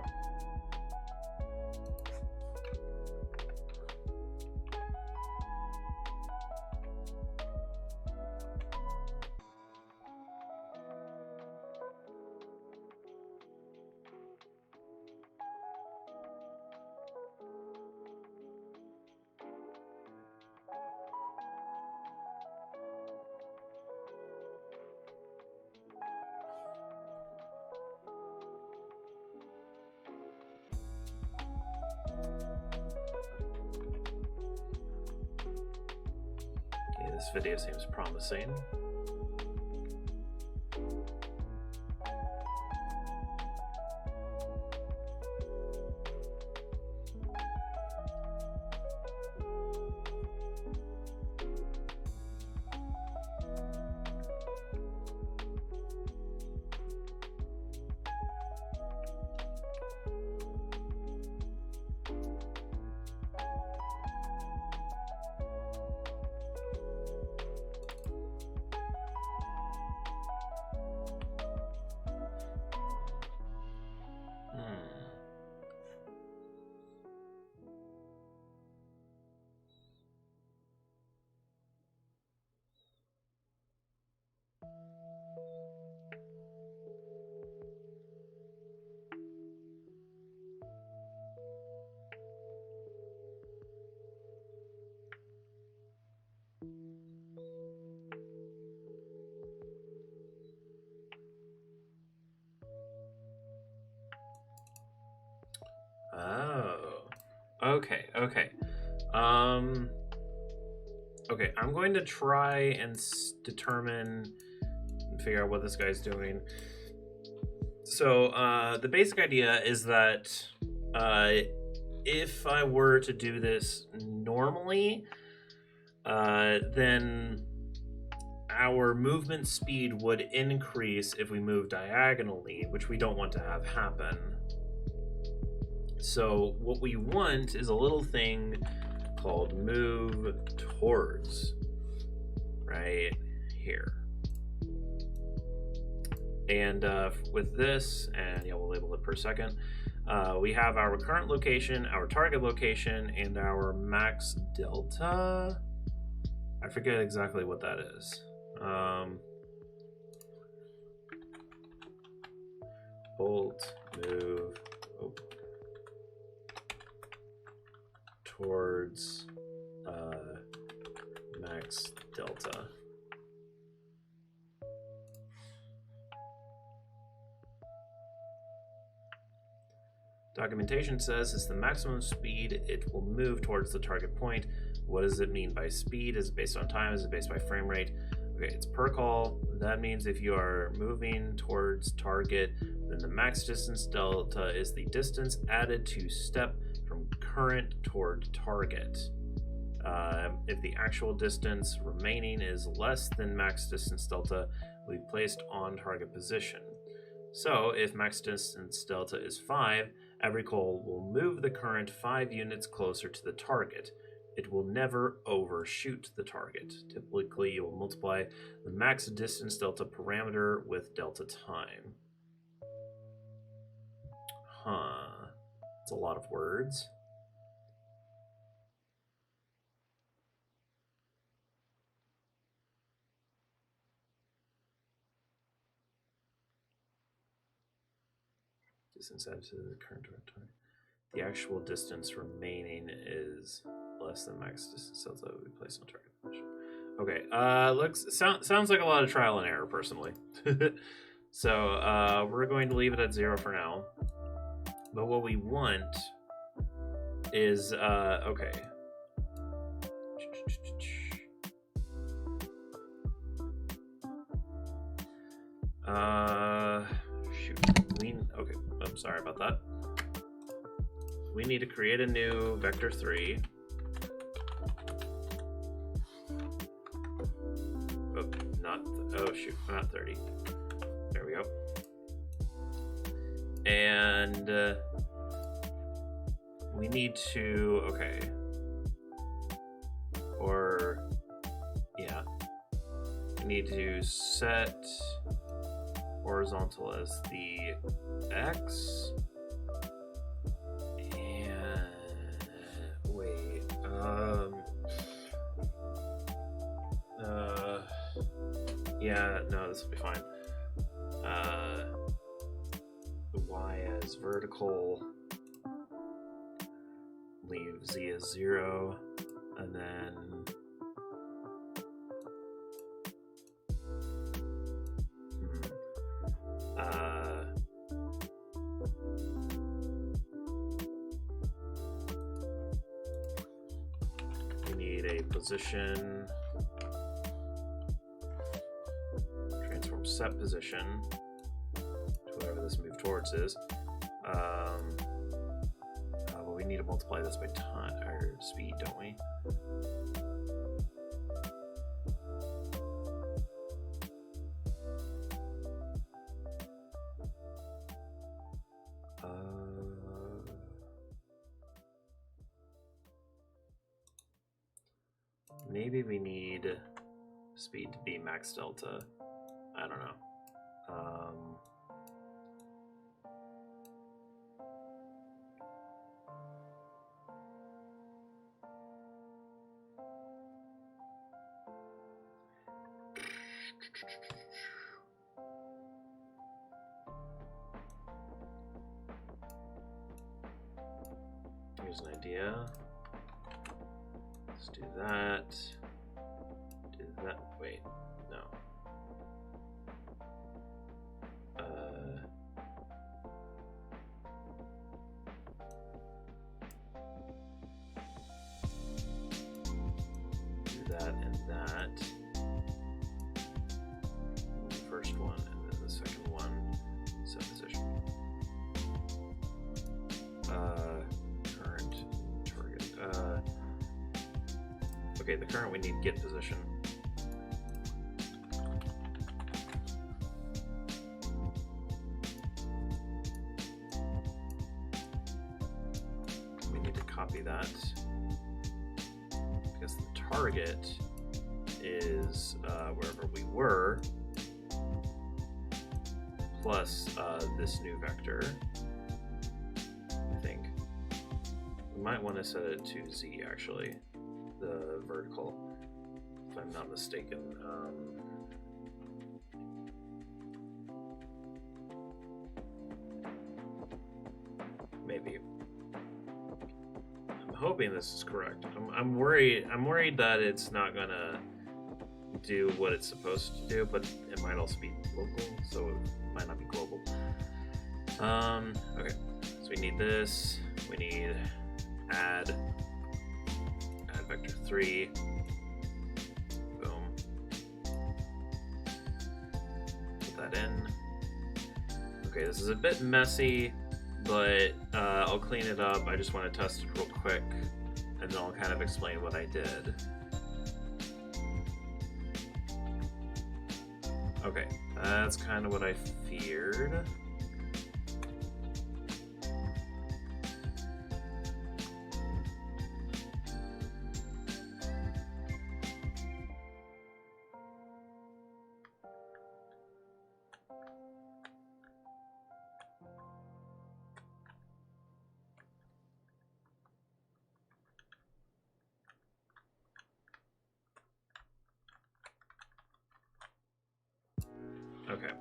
This video seems promising. Oh, okay. Okay, I'm going to try and determine and figure out what this guy's doing. So, the basic idea is that if I were to do this normally, then our movement speed would increase if we move diagonally, which we don't want to have happen. So what we want is a little thing called move towards, right here. And with this, and yeah, we'll label it per second, we have our current location, our target location, and our max delta. I forget exactly what that is. Bolt, move, towards max delta. Documentation says it's the maximum speed it will move towards the target point. What does it mean by speed? Is it based on time? Is it based by frame rate? Okay, it's per call. That means if you are moving towards target, then the max distance delta is the distance added to step from current toward target. If the actual distance remaining is less than max distance delta, will be placed on target position. So if max distance delta is 5, every call will move the current 5 units closer to the target. It will never overshoot the target. Typically, you will multiply the max distance delta parameter with delta time. Huh. It's a lot of words. Distance added to the current target. The actual distance remaining is less than max distance delta that will be placed on target position. Okay, sounds like a lot of trial and error, personally. So we're going to leave it at 0 for now. But what we want is okay. Shoot. Okay, I'm sorry about that. We need to create a new vector 3. Not 30. There we go. And we need to, we need to set horizontal as the X. And wait, yeah, no, this will be fine. The Y as vertical, leave Z as 0, and then we need a position, transform set position to whatever this move towards is. Well, we need to multiply this by time or speed, don't we? Maybe we need speed to be max delta. I don't know. Here's an idea. Let's do that. Do that. Wait, no. Do that and that. The first one and then the second one. Set position. Current target. Okay, the current we need get position. We need to copy that because the target is wherever we were plus this new vector. I think we might want to set it to Z actually. The vertical, if I'm not mistaken. Maybe. I'm hoping this is correct. I'm worried. I'm worried that it's not gonna do what it's supposed to do, but it might also be local, so it might not be global. Okay. So we need this. We need add vector 3. Boom. Put that in. Okay, this is a bit messy, but I'll clean it up. I just want to test it real quick, and then I'll kind of explain what I did. Okay, that's kind of what I feared. Okay.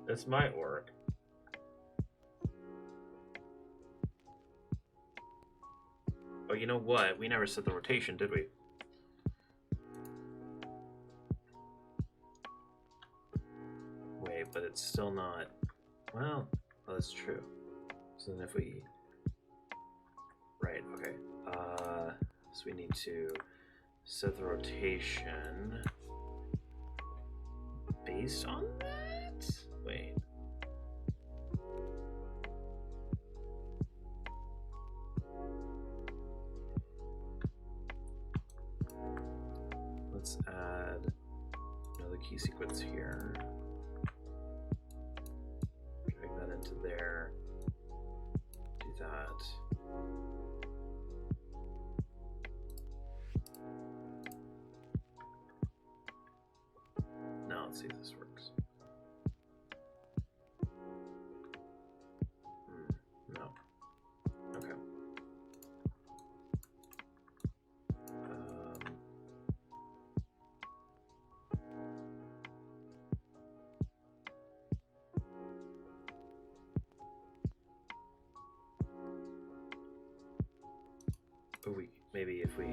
This might work. Oh, you know what? We never set the rotation, did we? Wait, but it's still not. Well, that's true. So then if we... Right, okay. So we need to set the rotation based on that? Wait. Let's add another key sequence here. Drag that into there. Do that. Let's see if this works. No. Okay. Maybe if we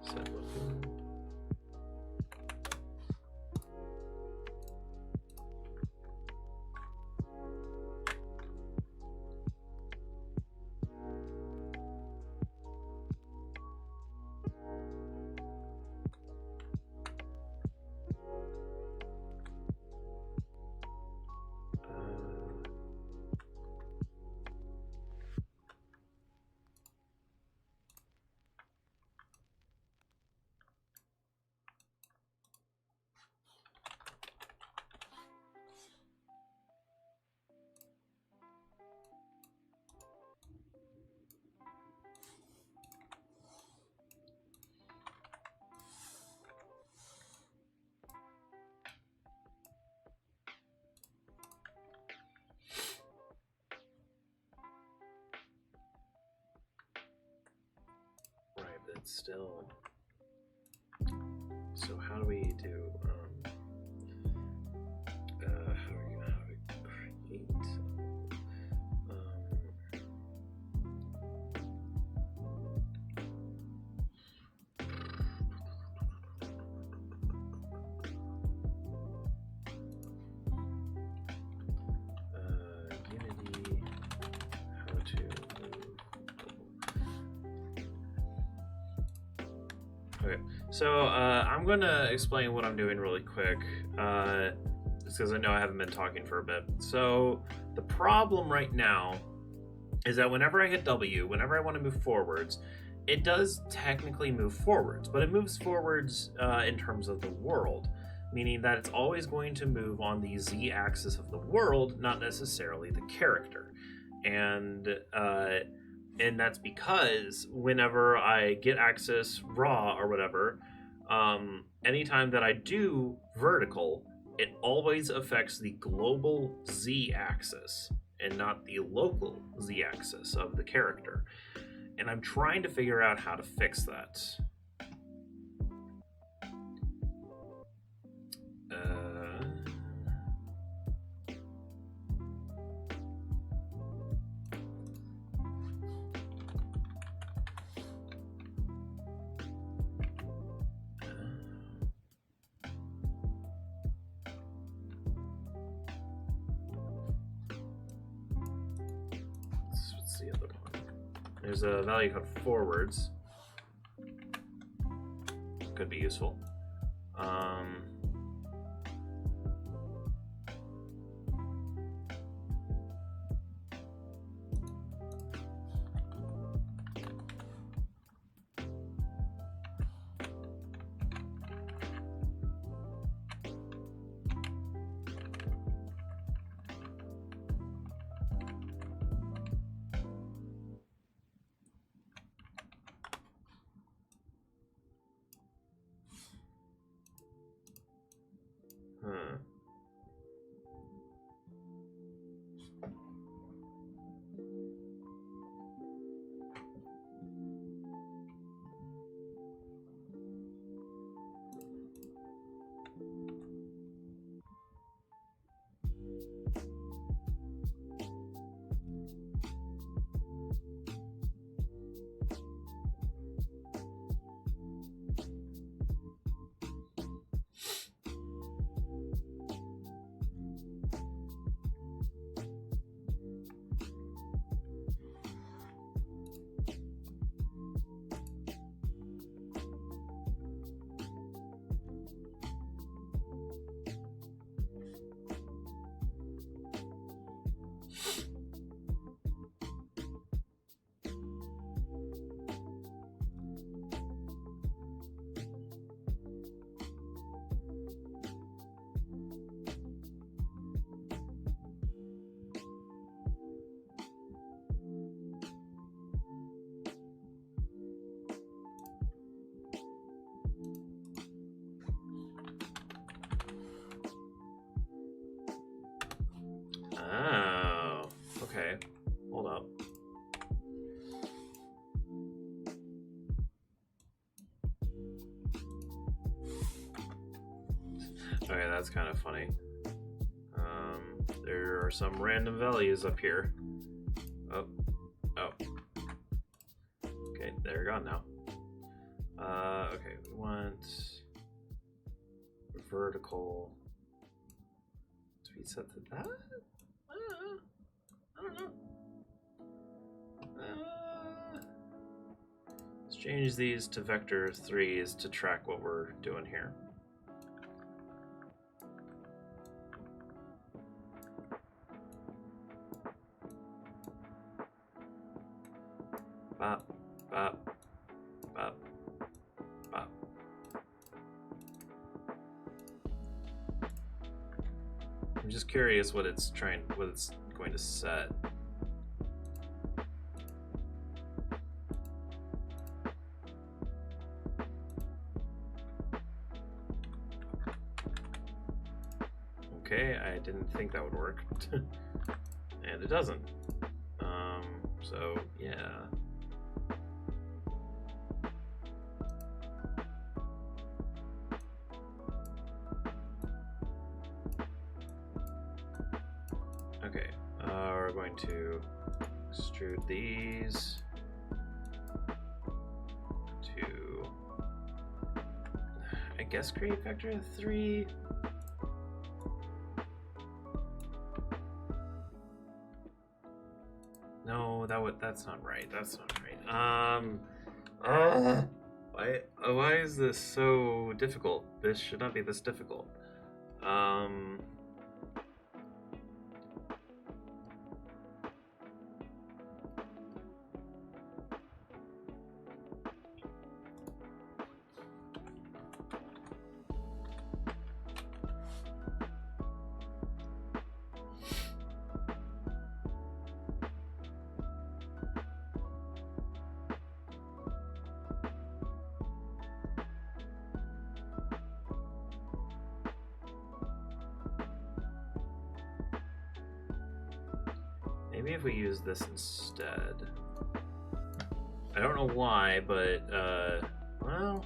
set local. But still, so how do we do how do we create Unity, how to move. Okay, so I'm going to explain what I'm doing really quick, just because I know I haven't been talking for a bit. So the problem right now is that whenever I hit W, whenever I want to move forwards, it does technically move forwards, but it moves forwards in terms of the world, meaning that it's always going to move on the Z-axis of the world, not necessarily the character. And that's because whenever I get access raw or whatever, anytime that I do vertical, it always affects the global Z-axis and not the local Z-axis of the character. And I'm trying to figure out how to fix that. What's the other one? There's a value called forwards. Could be useful. hold up. Okay, that's kind of funny. There are some random values up here. Oh. Okay, they're gone now. Okay, we want vertical to be set to that? I don't know. Let's change these to vector 3s to track what we're doing here. Bop, bop, bop, bop. I'm just curious what it's going to set. Okay, I didn't think that would work. And it doesn't. So yeah. Okay, we're going to extrude these to, I guess, create vector 3. No, that's not right. That's not right. Why is this so difficult? This should not be this difficult. Maybe if we use this instead. I don't know why, but, well...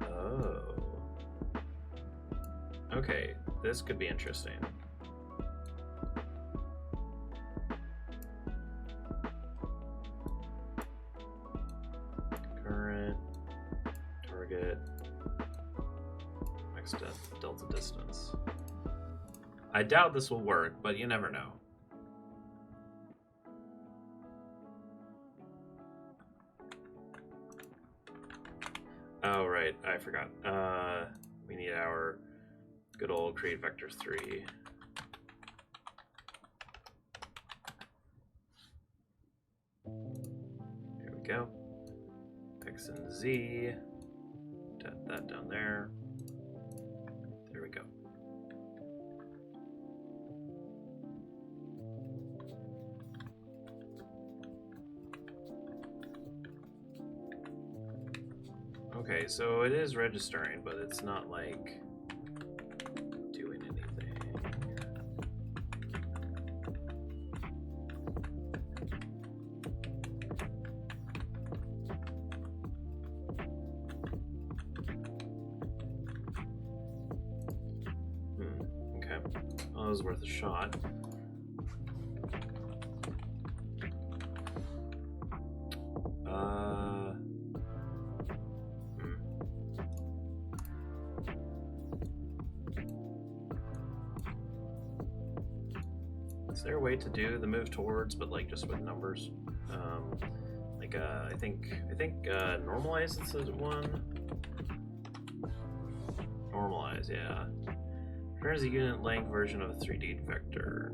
Oh. Okay, this could be interesting. Current, target, next delta distance. I doubt this will work, but you never know. Oh, right, I forgot. We need our good old create vector 3. Here we go. X and Z. Set that down there. There we go. Okay, so it is registering, but it's not like doing anything. Okay. Well, that was worth a shot. Is there a way to do the move towards, but like just with numbers? I think normalize is one. Normalize, yeah. Returns a unit length version of a 3D vector.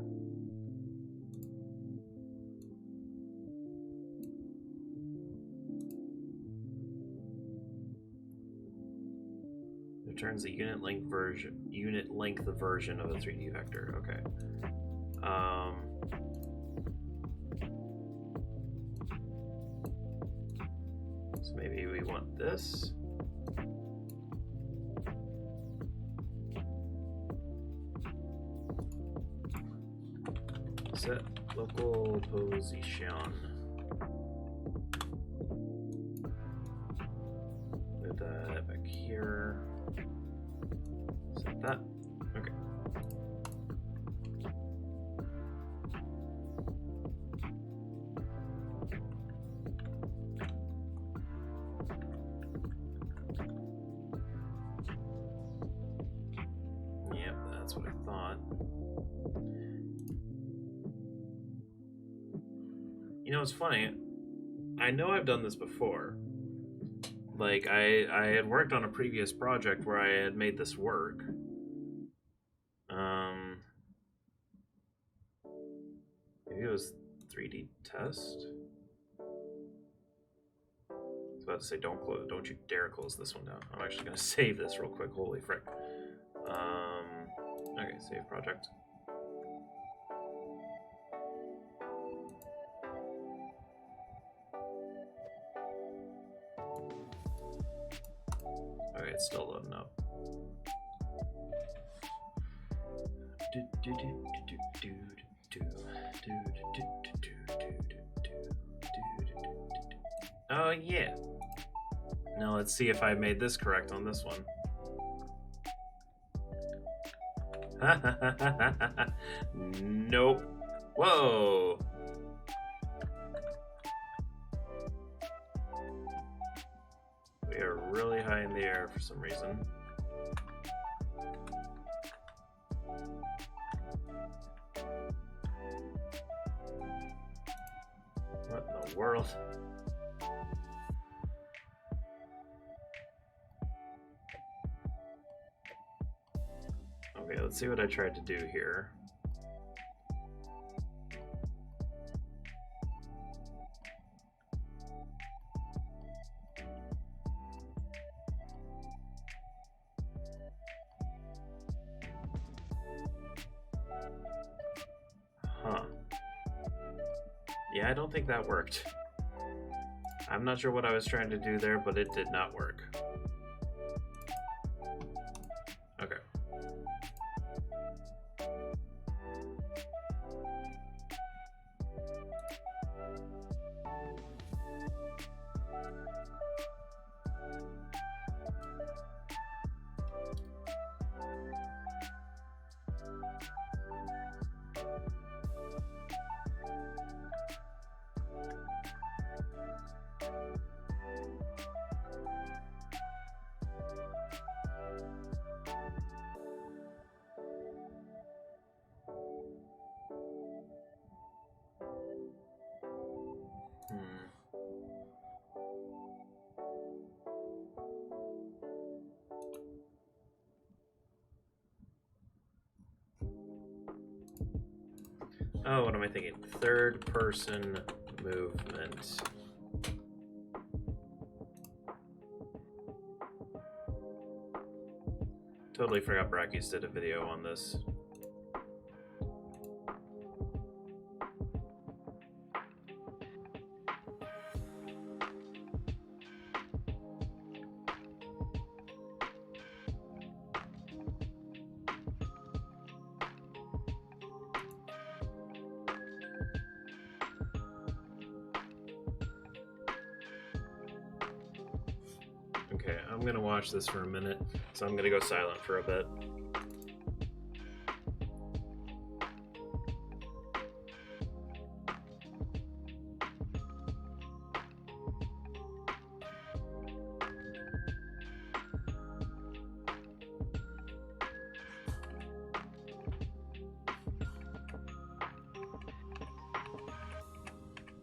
Returns a unit length version of a 3D vector. Okay. So maybe we want this. Set local position. Move that back here. Set that. Okay. Yep, that's what I thought. You know, it's funny. I know I've done this before. Like, I had worked on a previous project where I had made this work. Maybe it was 3D test? I was about to say, don't you dare close this one down. I'm actually going to save this real quick. Holy frick. Okay, save project. Okay, it's still loading up. Oh yeah. Now let's see if I made this correct on this one. Nope. Whoa. We are really high in the air for some reason. What in the world? Okay, let's see what I tried to do here. Huh. Yeah, I don't think that worked. I'm not sure what I was trying to do there, but it did not work. Okay. Oh, what am I thinking? Third person movement. Totally forgot Brackies did a video on this. Okay, I'm gonna watch this for a minute, so I'm gonna go silent for a bit.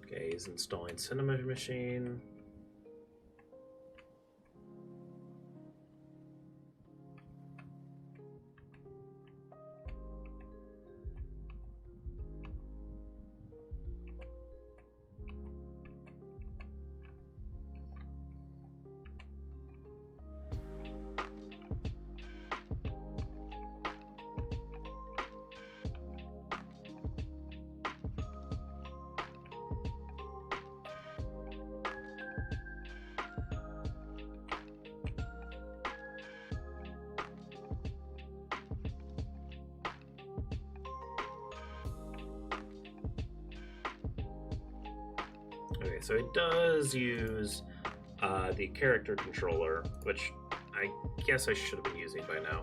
Okay, he's installing Cinema Machine. Okay, so it does use the character controller, which I guess I should have been using by now.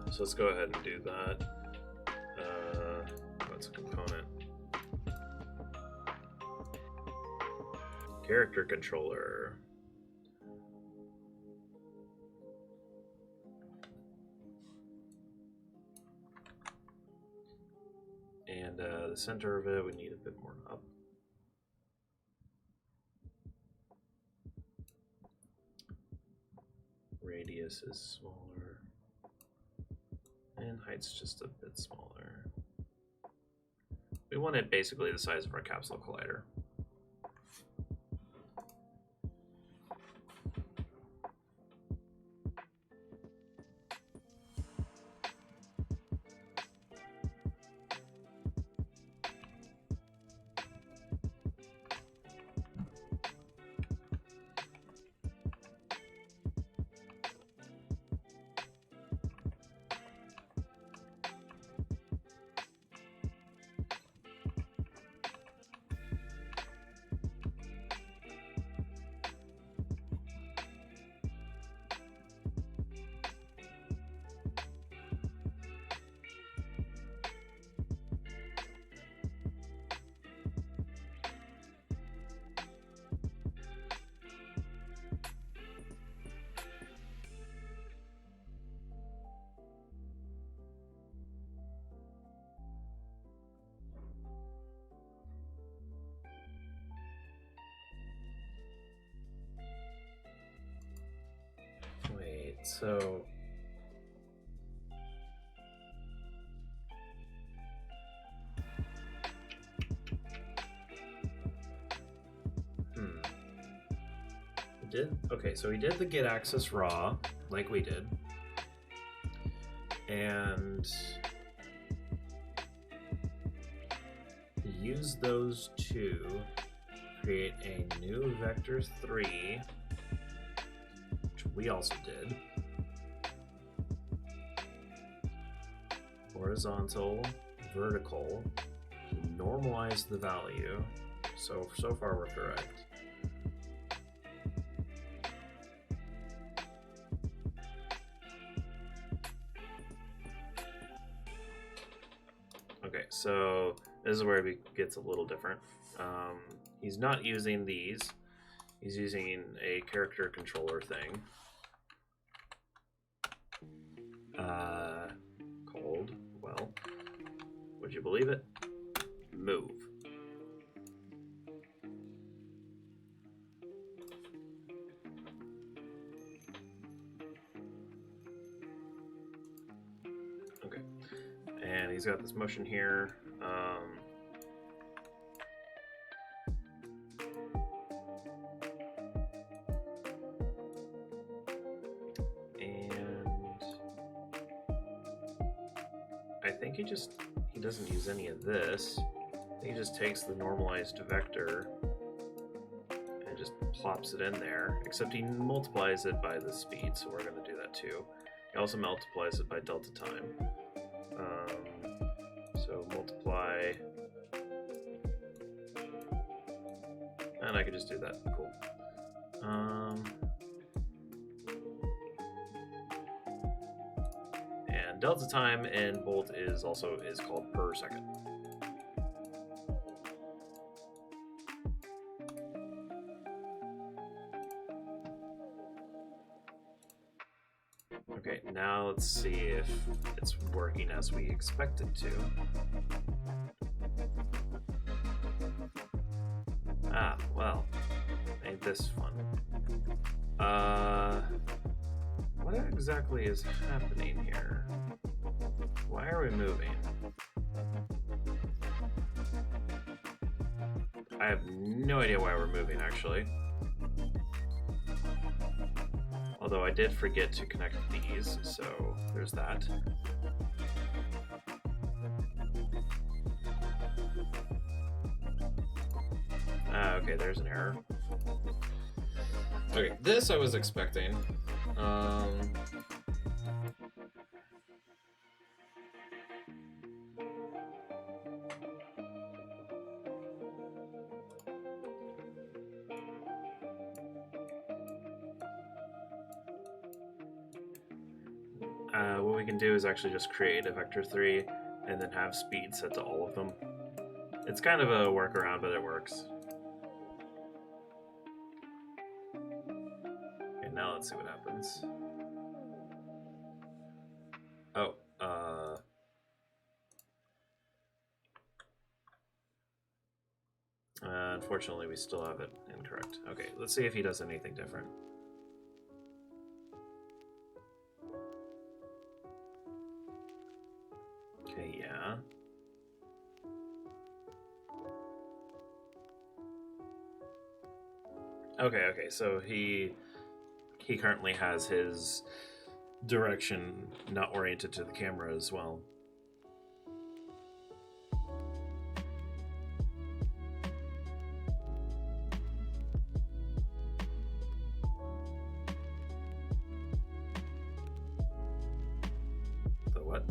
So let's go ahead and do that. What's a component? Character controller. And the center of it, we need a bit more up. Radius is smaller. And height's just a bit smaller. We want it basically the size of our capsule collider. Wait, so we did okay, so we did the get access raw like we did. And use those to create a new vector 3, which we also did. Horizontal, vertical, normalize the value. So far we're correct. Okay, so this is where it gets a little different. He's not using these. He's using a character controller thing. Called, well, would you believe it? Move. Okay, and he's got this motion here. I think he doesn't use any of this. He just takes the normalized vector and just plops it in there, except he multiplies it by the speed, so we're going to do that too. He also multiplies it by delta time. So multiply, and I could just do that. Cool. And delta time in Bolt is called per second. Okay, now let's see if it's working as we expect it to. Ah, well, ain't this fun. What exactly is happening here? Why are we moving? I have no idea why we're moving, actually. Although I did forget to connect these, so there's that. Okay, there's an error. Okay, this I was expecting. what we can do is actually just create a vector 3 and then have speed set to all of them. It's kind of a workaround, but it works. Okay, now let's see what happens. Oh, unfortunately, we still have it incorrect. Okay, let's see if he does anything different. Okay, yeah. Okay, so he currently has his direction not oriented to the camera as well. The what?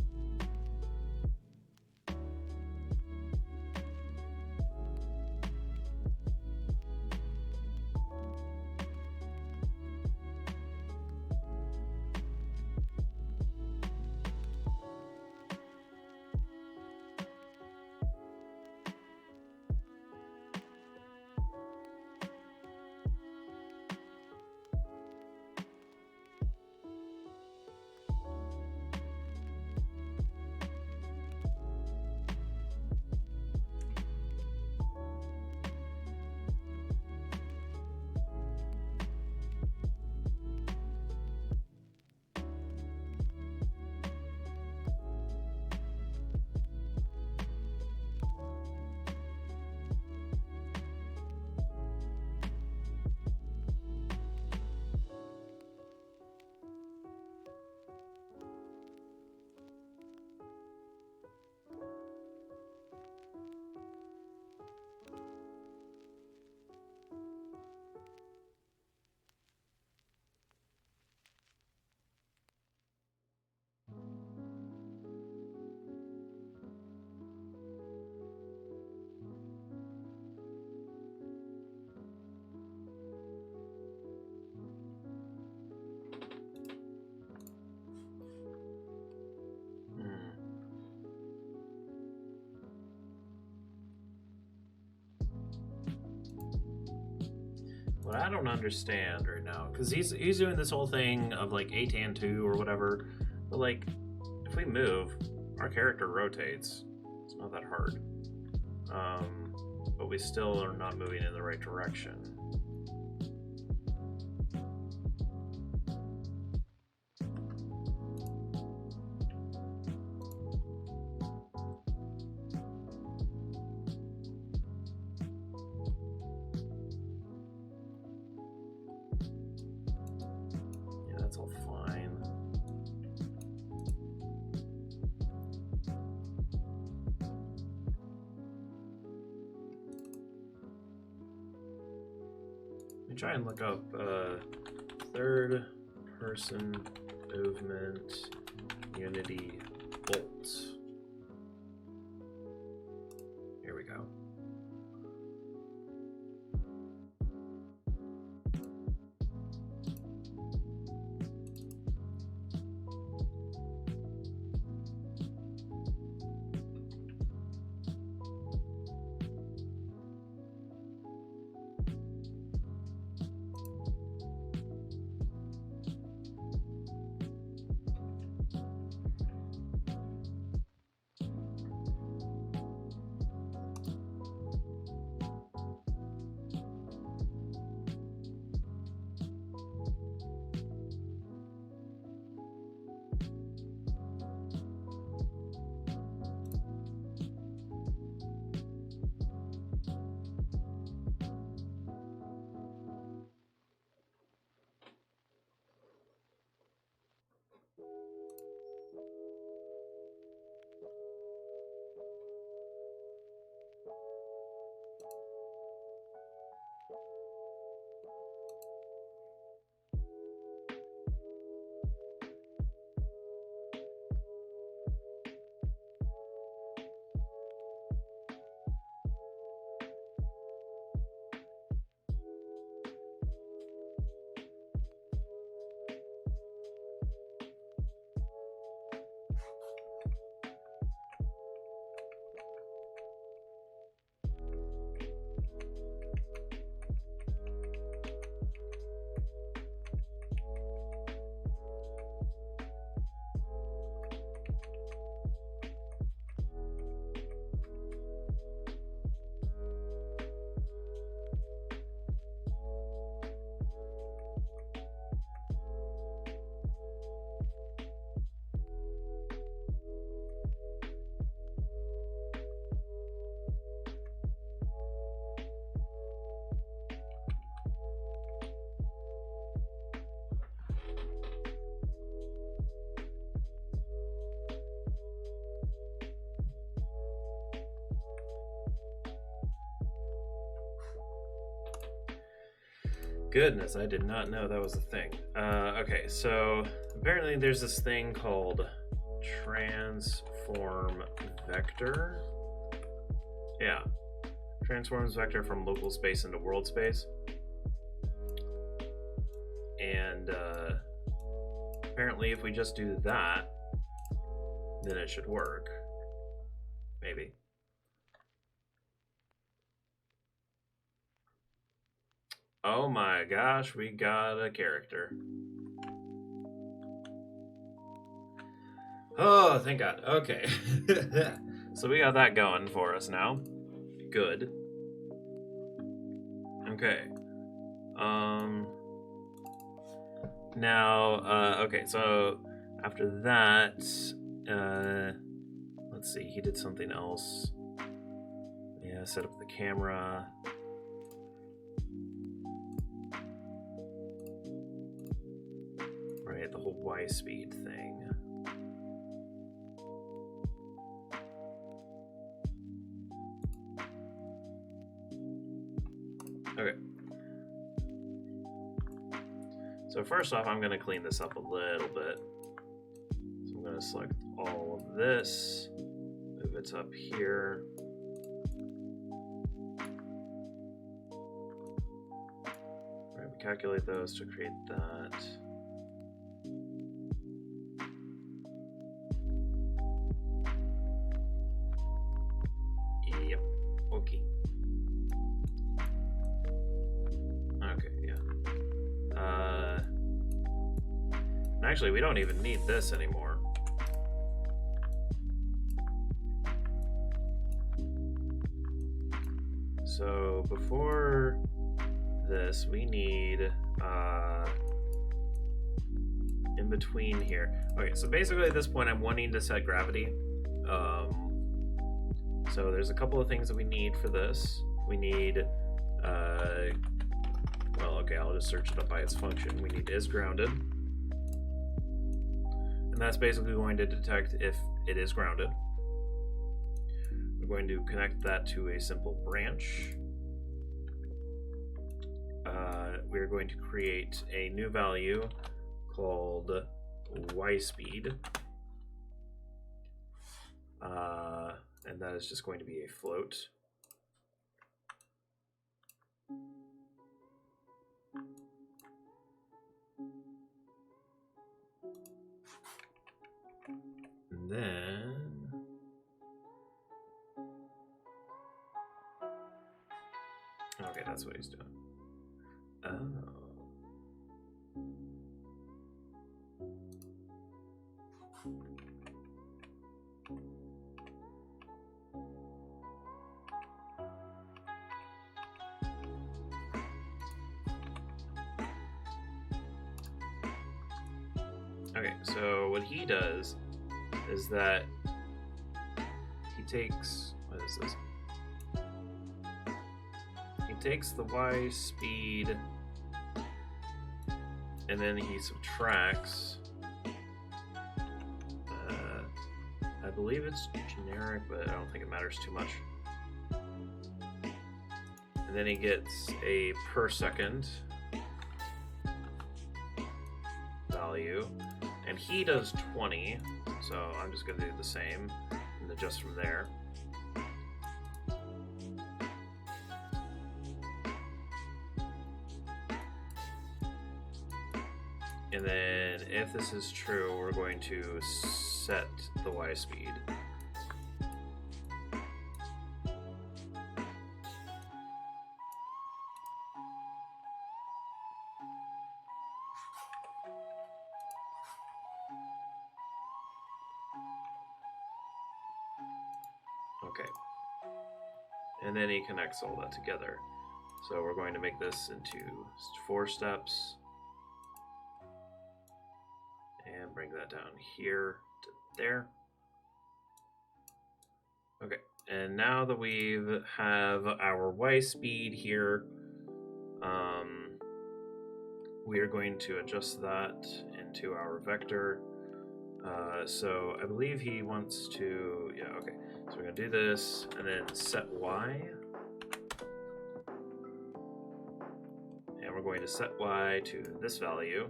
What I don't understand right now, because he's doing this whole thing of like ATAN 2 or whatever, but like if we move, our character rotates. It's not that hard. But we still are not moving in the right direction. That's all fine. Let me try and look up third person movement Unity bolt. Here we go. Goodness, I did not know that was a thing. Okay, so apparently there's this thing called transform vector. Yeah, transforms vector from local space into world space. And apparently if we just do that, then it should work. Maybe. Oh my gosh, we got a character. Oh, thank God. Okay. So we got that going for us now. Good. Okay. Now, okay, so after that, let's see, he did something else. Yeah, set up the camera. Right, the whole Y speed thing. Okay. So first off, I'm going to clean this up a little bit. So I'm going to select all of this, move it up here. Right, we calculate those to create that. Yep. Okay. Okay, yeah. Actually, we don't even need this anymore. So before this, we need in between here. Okay, so basically at this point, I'm wanting to set gravity. So there's a couple of things that we need for this. We need, well, okay, I'll just search it up by its function. We need is grounded. And that's basically going to detect if it is grounded. We're going to connect that to a simple branch. We're going to create a new value called Y speed. And that is just going to be a float. And then okay, that's what he's doing. Oh. Okay, so what he does is that he takes, what is this? He takes the Y speed and then he subtracts. I believe it's generic, but I don't think it matters too much. And then he gets a per second value, and he does 20, so I'm just going to do the same and adjust from there. And then if this is true, we're going to set the Y speed. Okay. And then he connects all that together. So we're going to make this into 4 steps. And bring that down here to there. Okay, and now that we have our Y speed here, we are going to adjust that into our vector. So I believe he wants to, yeah, okay. So we're going to do this and then set Y. And we're we're going to set y to this value.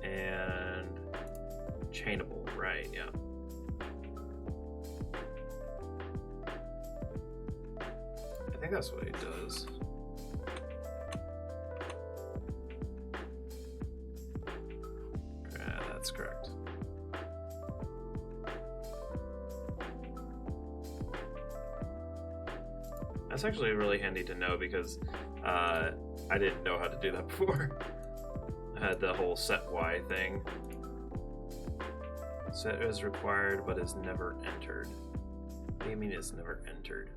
And chainable, right, yeah. I think that's what it does. Yeah, that's correct. That's actually really handy to know because I didn't know how to do that before. I had the whole set y thing. Set is required but is never entered. What do you mean it's never entered?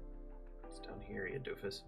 It's down here, you doofus.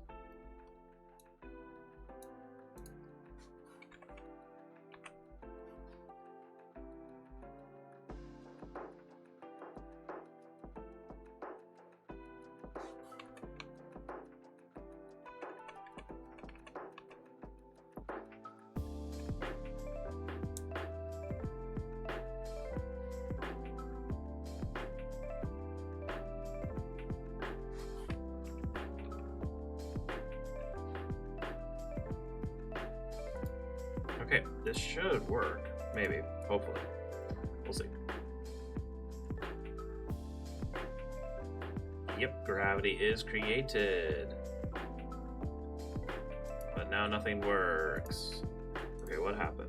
Okay, this should work. Maybe. Hopefully. We'll see. Yep, gravity is created. But now nothing works. Okay, what happened?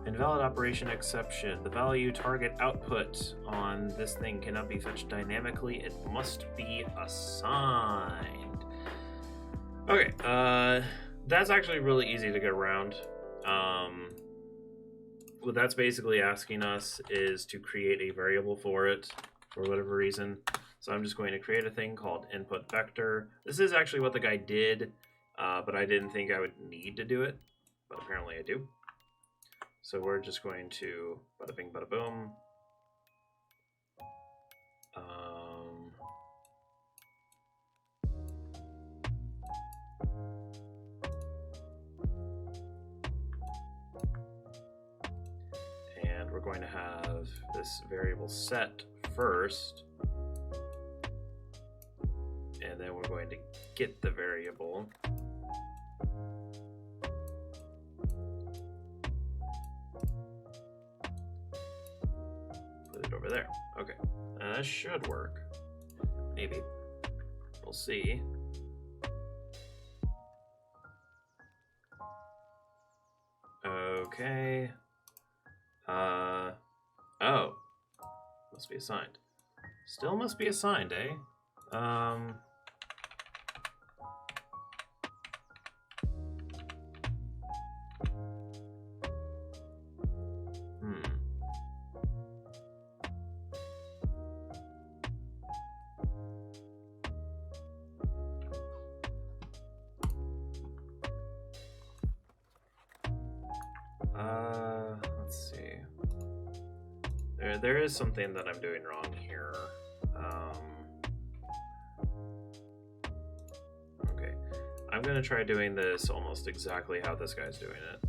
Invalid operation exception. The value target output on this thing cannot be fetched dynamically. It must be assigned. Okay, that's actually really easy to get around. What that's basically asking us is to create a variable for it for whatever reason. So I'm just going to create a thing called input vector. This is actually what the guy did, but I didn't think I would need to do it, but apparently I do. So we're just going to bada bing bada boom. And we're going to have this variable set first. And then we're going to get the variable. Put it over there. Okay. That should work. Maybe. We'll see. Okay. Oh. Must be assigned. Still must be assigned, eh? Let's see. There is something that I'm doing wrong here. Okay. I'm gonna try doing this almost exactly how this guy's doing it.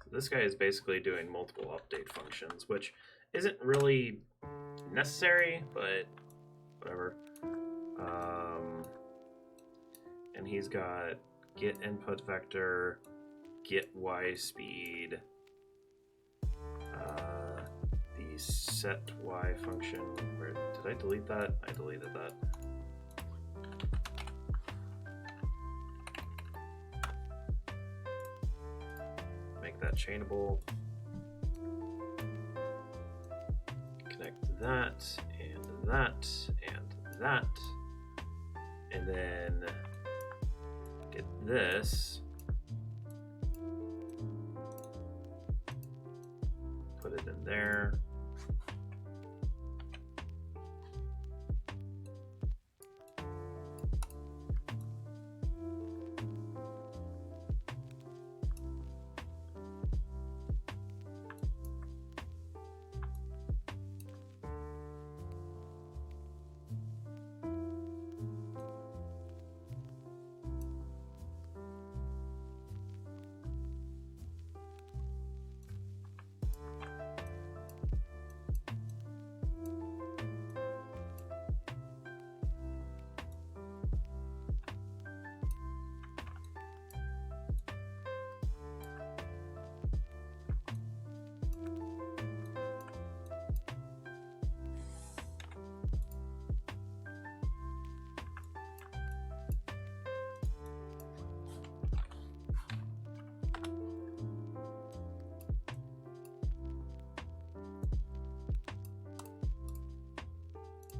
So this guy is basically doing multiple update functions, which isn't really necessary, but whatever. And he's got get input vector, get y speed, the set y function. Where did I delete that? I deleted that. Make that chainable. Connect that and that and that, and then get this, put it in there.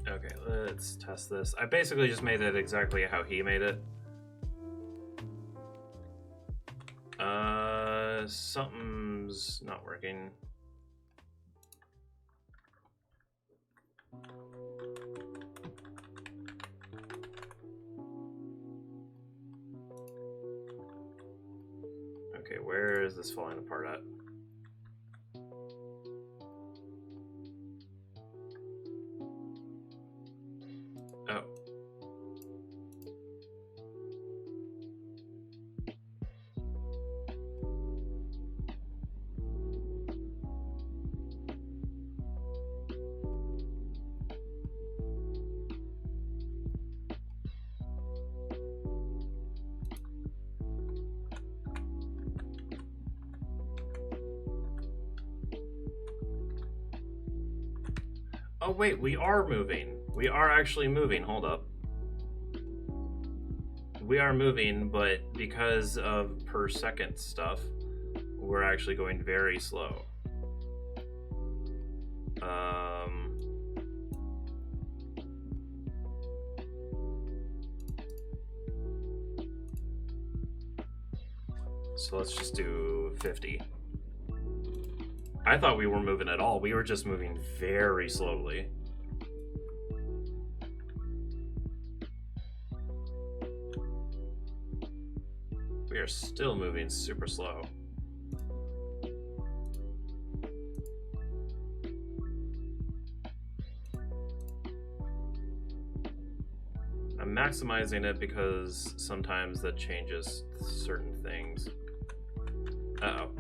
Okay, let's test this. I basically just made it exactly how he made it. Something's not working. Okay, where is this falling apart at? Oh. Oh wait, we are moving. We are actually moving. Hold up. We are moving, but because of per second stuff, we're actually going very slow. So let's just do 50. I thought we were moving at all. We were just moving very slowly. We are still moving super slow. I'm maximizing it because sometimes that changes certain things. Uh-oh.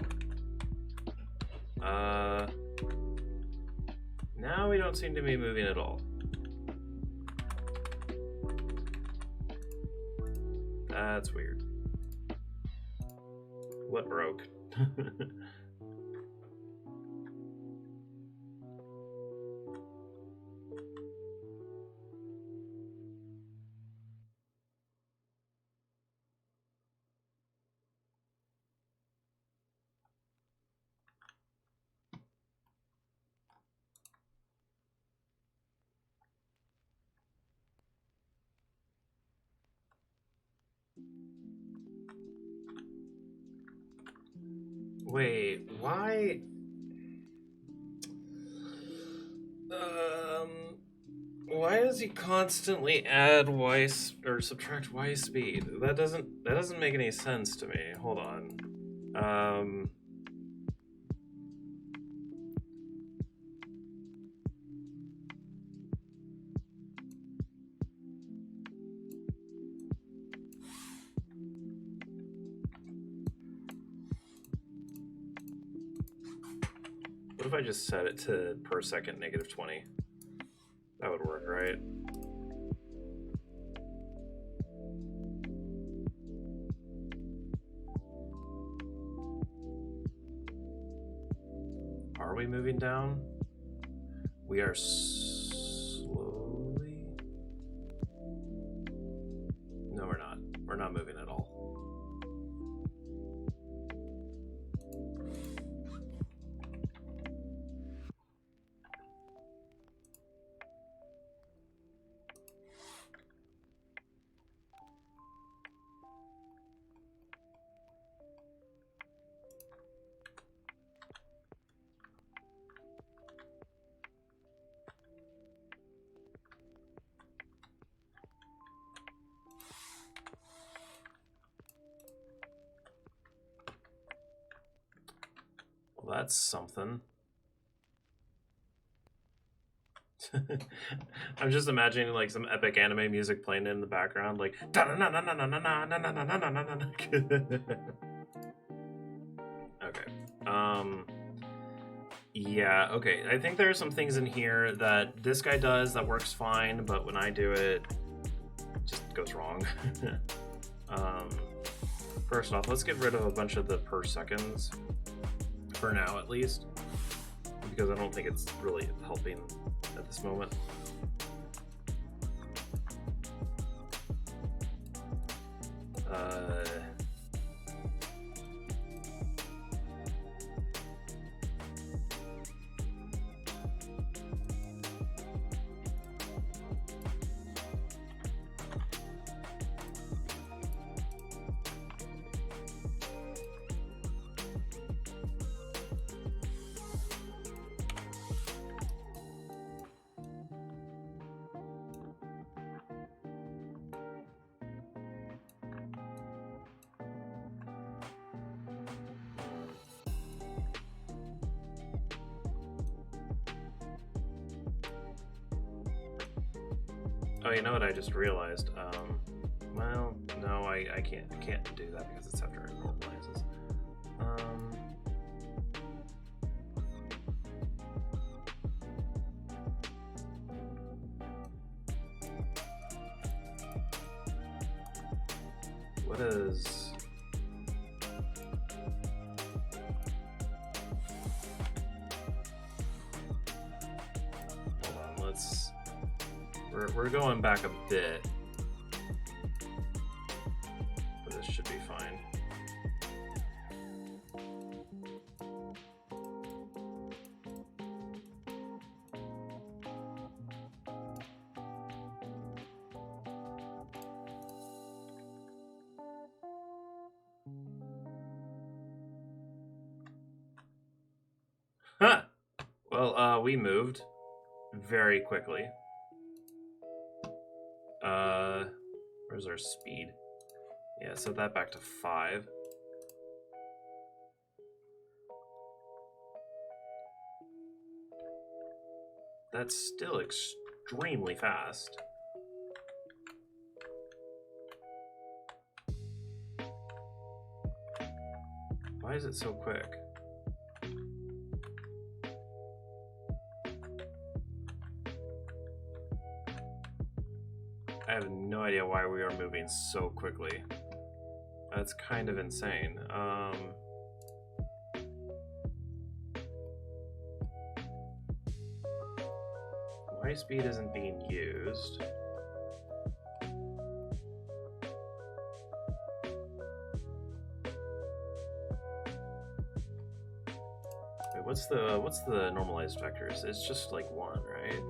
Now we don't seem to be moving at all. That's weird. What broke? Wait, why? Why does he constantly add y or subtract y speed? That doesn't make any sense to me. Hold on. What if I just set it to per second -20? That would work, right? Are we moving down? We are slowly... No, we're not. We're not moving at all. Well, that's something. I'm just imagining like some epic anime music playing in the background, like okay. Yeah, okay. I think there are some things in here that this guy does that works fine, but when I do it, it just goes wrong. First off, let's get rid of a bunch of the per seconds for now, at least, because I don't think it's really helping at this moment. Oh, you know what I just realized? Well, no, I can't do that because it's after it normalizes. What is... Hold on, let's... We're going back a bit. But this should be fine. Huh! Well, we moved very quickly. Where's our speed? Yeah, set that back to 5. That's still extremely fast. Why is it so quick? I have no idea why we are moving so quickly. That's kind of insane. Why speed isn't being used? Wait, what's the normalized vectors? It's just like 1, right?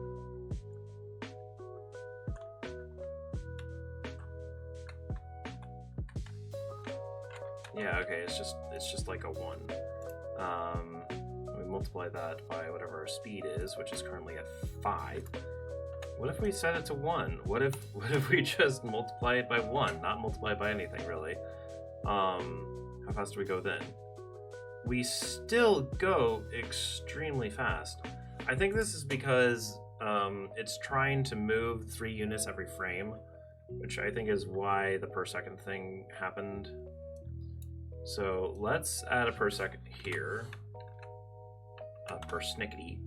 Yeah, okay, it's just like a 1. We multiply that by whatever our speed is, which is currently at 5. What if we set it to 1? What if we just multiply it by 1, not multiply it by anything really? How fast do we go then? We still go extremely fast. I think this is because it's trying to move 3 units every frame, which I think is why the per second thing happened. So let's add a per second here, per snickety,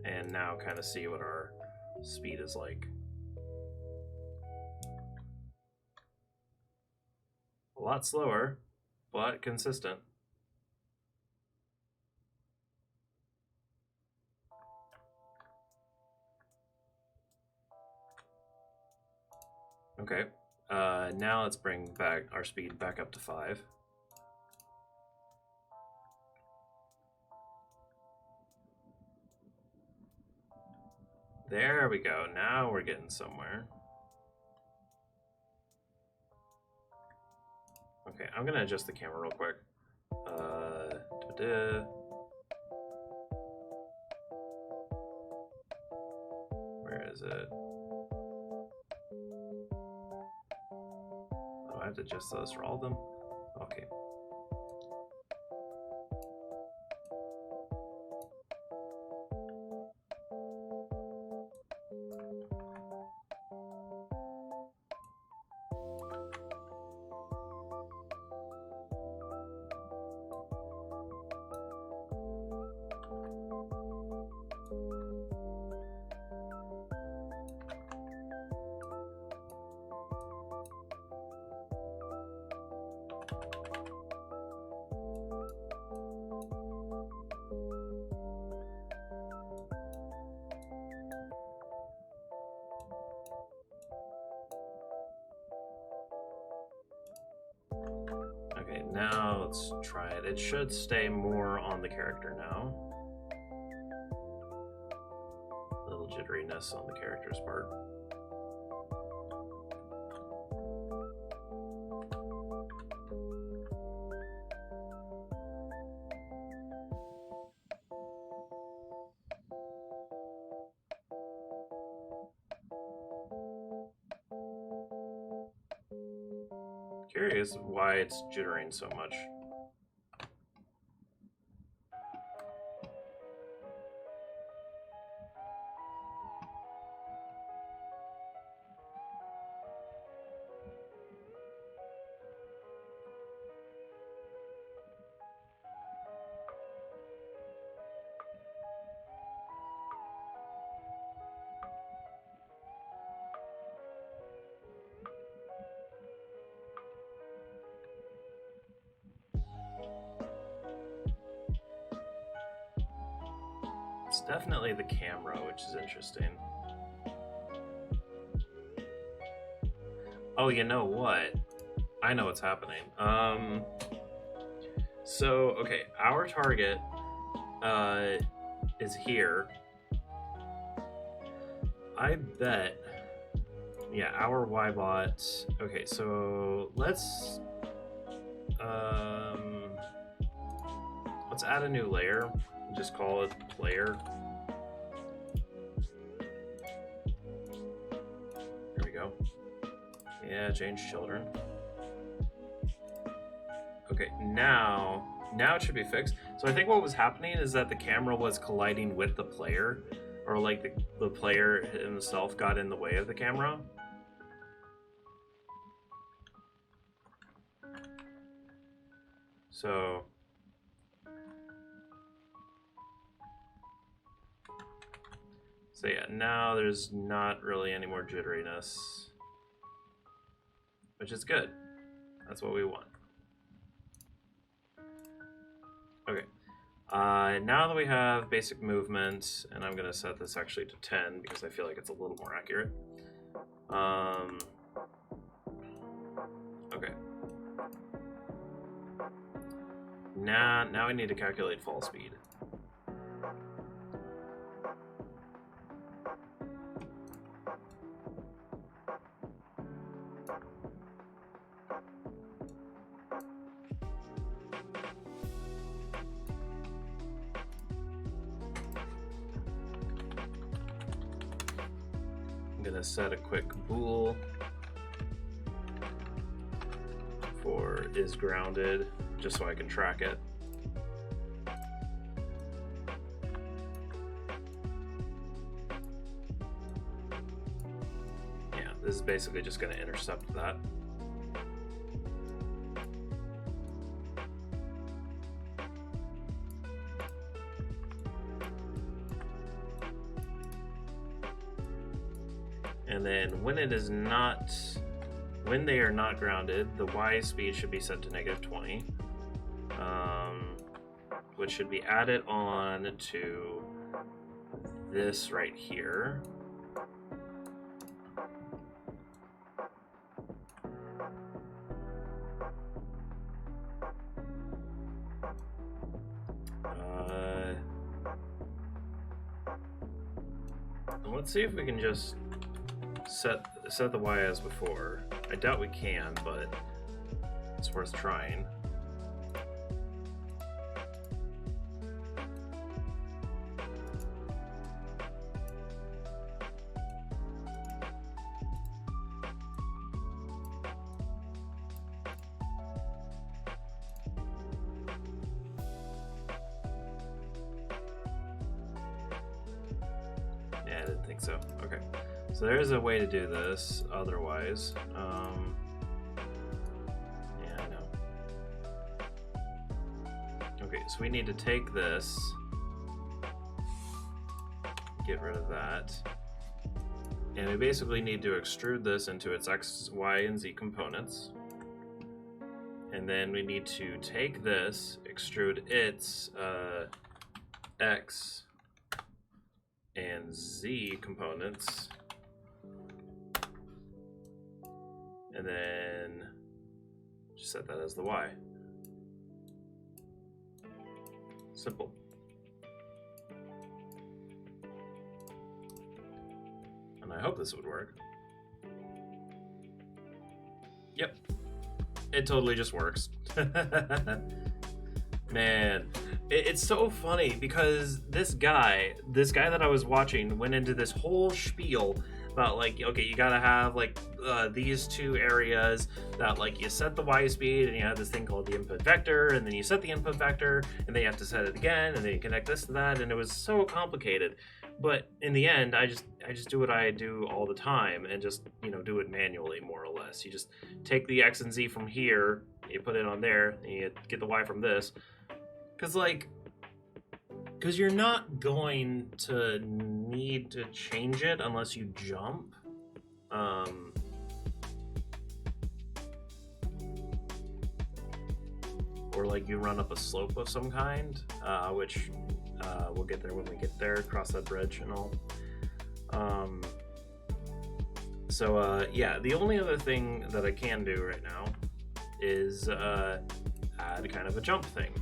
and now kind of see what our speed is like. A lot slower, but consistent. Okay. Now let's bring back our speed back up to 5. There we go. Now we're getting somewhere. Okay, I'm gonna adjust the camera real quick. Where is it? Oh, I have to adjust those for all of them? Okay. Okay, now let's try it. It should stay more on the character now. A little jitteriness on the character's part. Curious why it's jittering so much. It's definitely the camera, which is interesting. Oh, you know what? I know what's happening. So, okay, our target is here. I bet, yeah, our Y-bot. Okay, so let's add a new layer. Just call it player. There we go. Yeah, change children. Okay, now it should be fixed. So I think what was happening is that the camera was colliding with the player, or like the player himself got in the way of the camera. So yeah, now there's not really any more jitteriness, which is good. That's what we want. Okay. Now that we have basic movement, and I'm gonna set this actually to 10 because I feel like it's a little more accurate. Okay. Now I need to calculate fall speed. I'm gonna set a quick bool for is grounded, just so I can track it. Yeah, this is basically just gonna intercept that. And then when they are not grounded, the Y speed should be set to -20, which should be added on to this right here. Let's see if we can just set the Y as before. I doubt we can, but it's worth trying. Yeah, I didn't think so. Okay. So there is a way to do this otherwise. Yeah, I know. Okay, so we need to take this, get rid of that, and we basically need to extrude this into its X, Y, and Z components. And then we need to take this, extrude its X and Z components, and then just set that as the Y. Simple. And I hope this would work. Yep. It totally just works. Man, it's so funny because this guy that I was watching went into this whole spiel about like, okay, you gotta have like these two areas that like you set the Y speed and you have this thing called the input vector, and then you set the input vector and then you have to set it again and then you connect this to that, and it was so complicated. But in the end, I just do what I do all the time and just, you know, do it manually more or less. You just take the X and Z from here, you put it on there, and you get the Y from this. Because you're not going to need to change it unless you jump. or like you run up a slope of some kind, which we'll get there when we get there, cross that bridge and all. Yeah, the only other thing that I can do right now is add kind of a jump thing.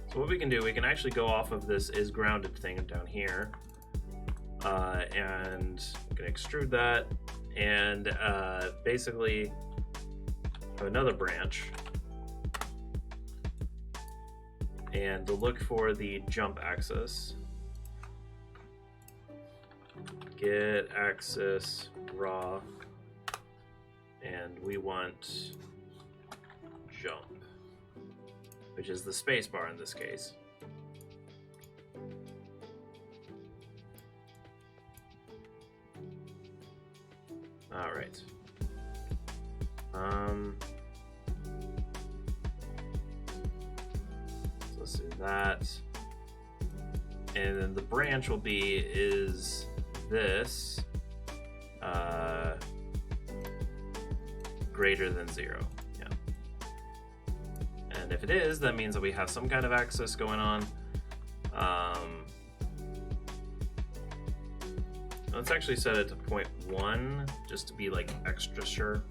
So what we can do, we can actually go off of this is grounded thing down here, and we can extrude that, and basically have another branch, and to look for the jump axis, get axis raw, and we want jump, which is the space bar in this case. All right. So let's do that, and then the branch will be is this greater than 0. Yeah. And if it is, that means that we have some kind of axis going on. Let's actually set it to 0.1 just to be like extra sure.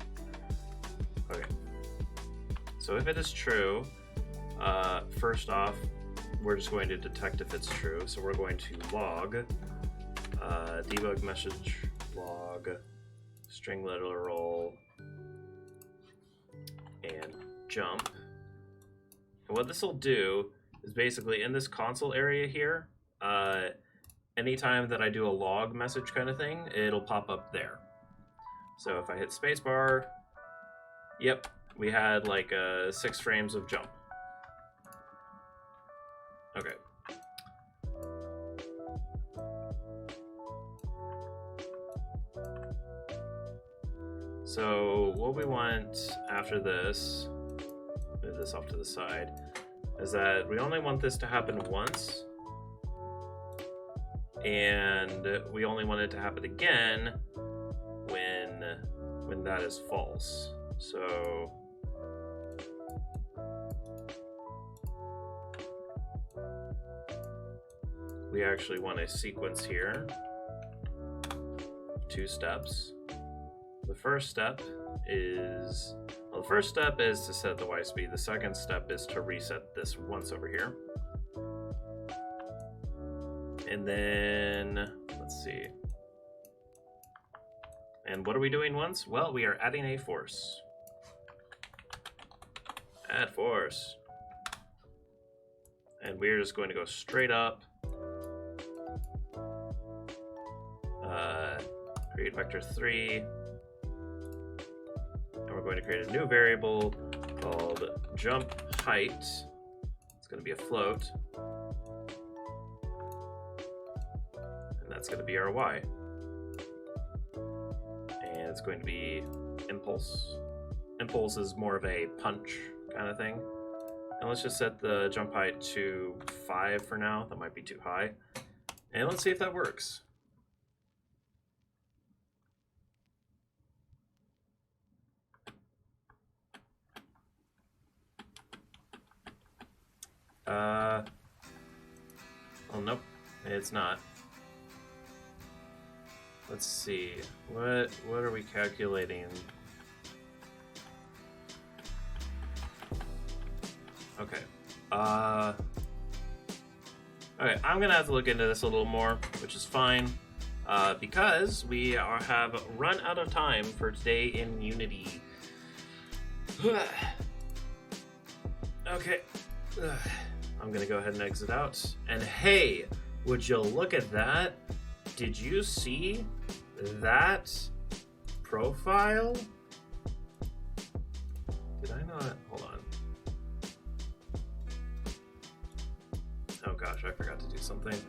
Okay. So if it is true, first off, we're just going to detect if it's true. So we're going to log debug message log string literal and jump. And what this will do is basically in this console area here, anytime that I do a log message kind of thing, it'll pop up there. So if I hit spacebar, yep, we had like 6 frames of jump. Okay. So what we want after this, move this off to the side, is that we only want this to happen once, and we only want it to happen again when that is false. So we actually want a sequence here, 2 steps. The first step is, well, the first step is to set the Y speed. The second step is to reset this once over here. And then, let's see. And what are we doing once? Well, we are adding a force. Add force. And we're just going to go straight up. Create vector 3. And we're going to create a new variable called jump height. It's going to be a float. And that's going to be our Y. And it's going to be impulse. Impulse is more of a punch kind of thing. And let's just set the jump height to 5 for now. That might be too high. And let's see if that works. Oh, nope, it's not. Let's see, what are we calculating? Okay, okay, I'm gonna have to look into this a little more, which is fine, because we have run out of time for today in Unity. Okay. I'm gonna go ahead and exit out. And hey, would you look at that? Did you see that profile? Did I not? Hold on. Oh gosh, I forgot to do something.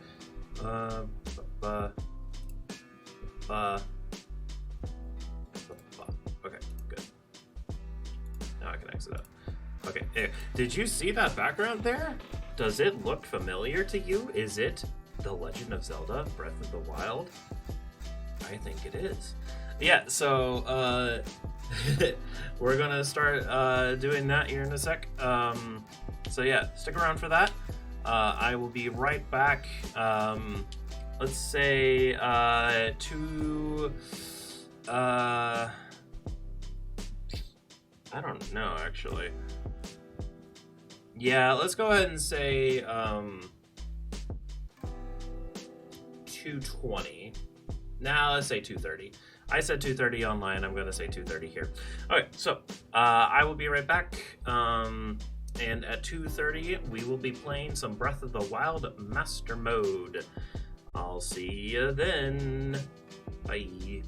Okay, good. Now I can exit out. Okay, did you see that background there? Does it look familiar to you? Is it The Legend of Zelda: Breath of the Wild? I think it is. Yeah, so we're gonna start doing that here in a sec. So yeah, stick around for that. I will be right back. Let's say two. I don't know actually. Yeah, let's go ahead and say 2:20. Now let's say 2:30. I said 2:30 online. I'm gonna say 2:30 here. Okay, so I will be right back. And at 2:30 we will be playing some Breath of the Wild Master Mode. I'll see you then. Bye.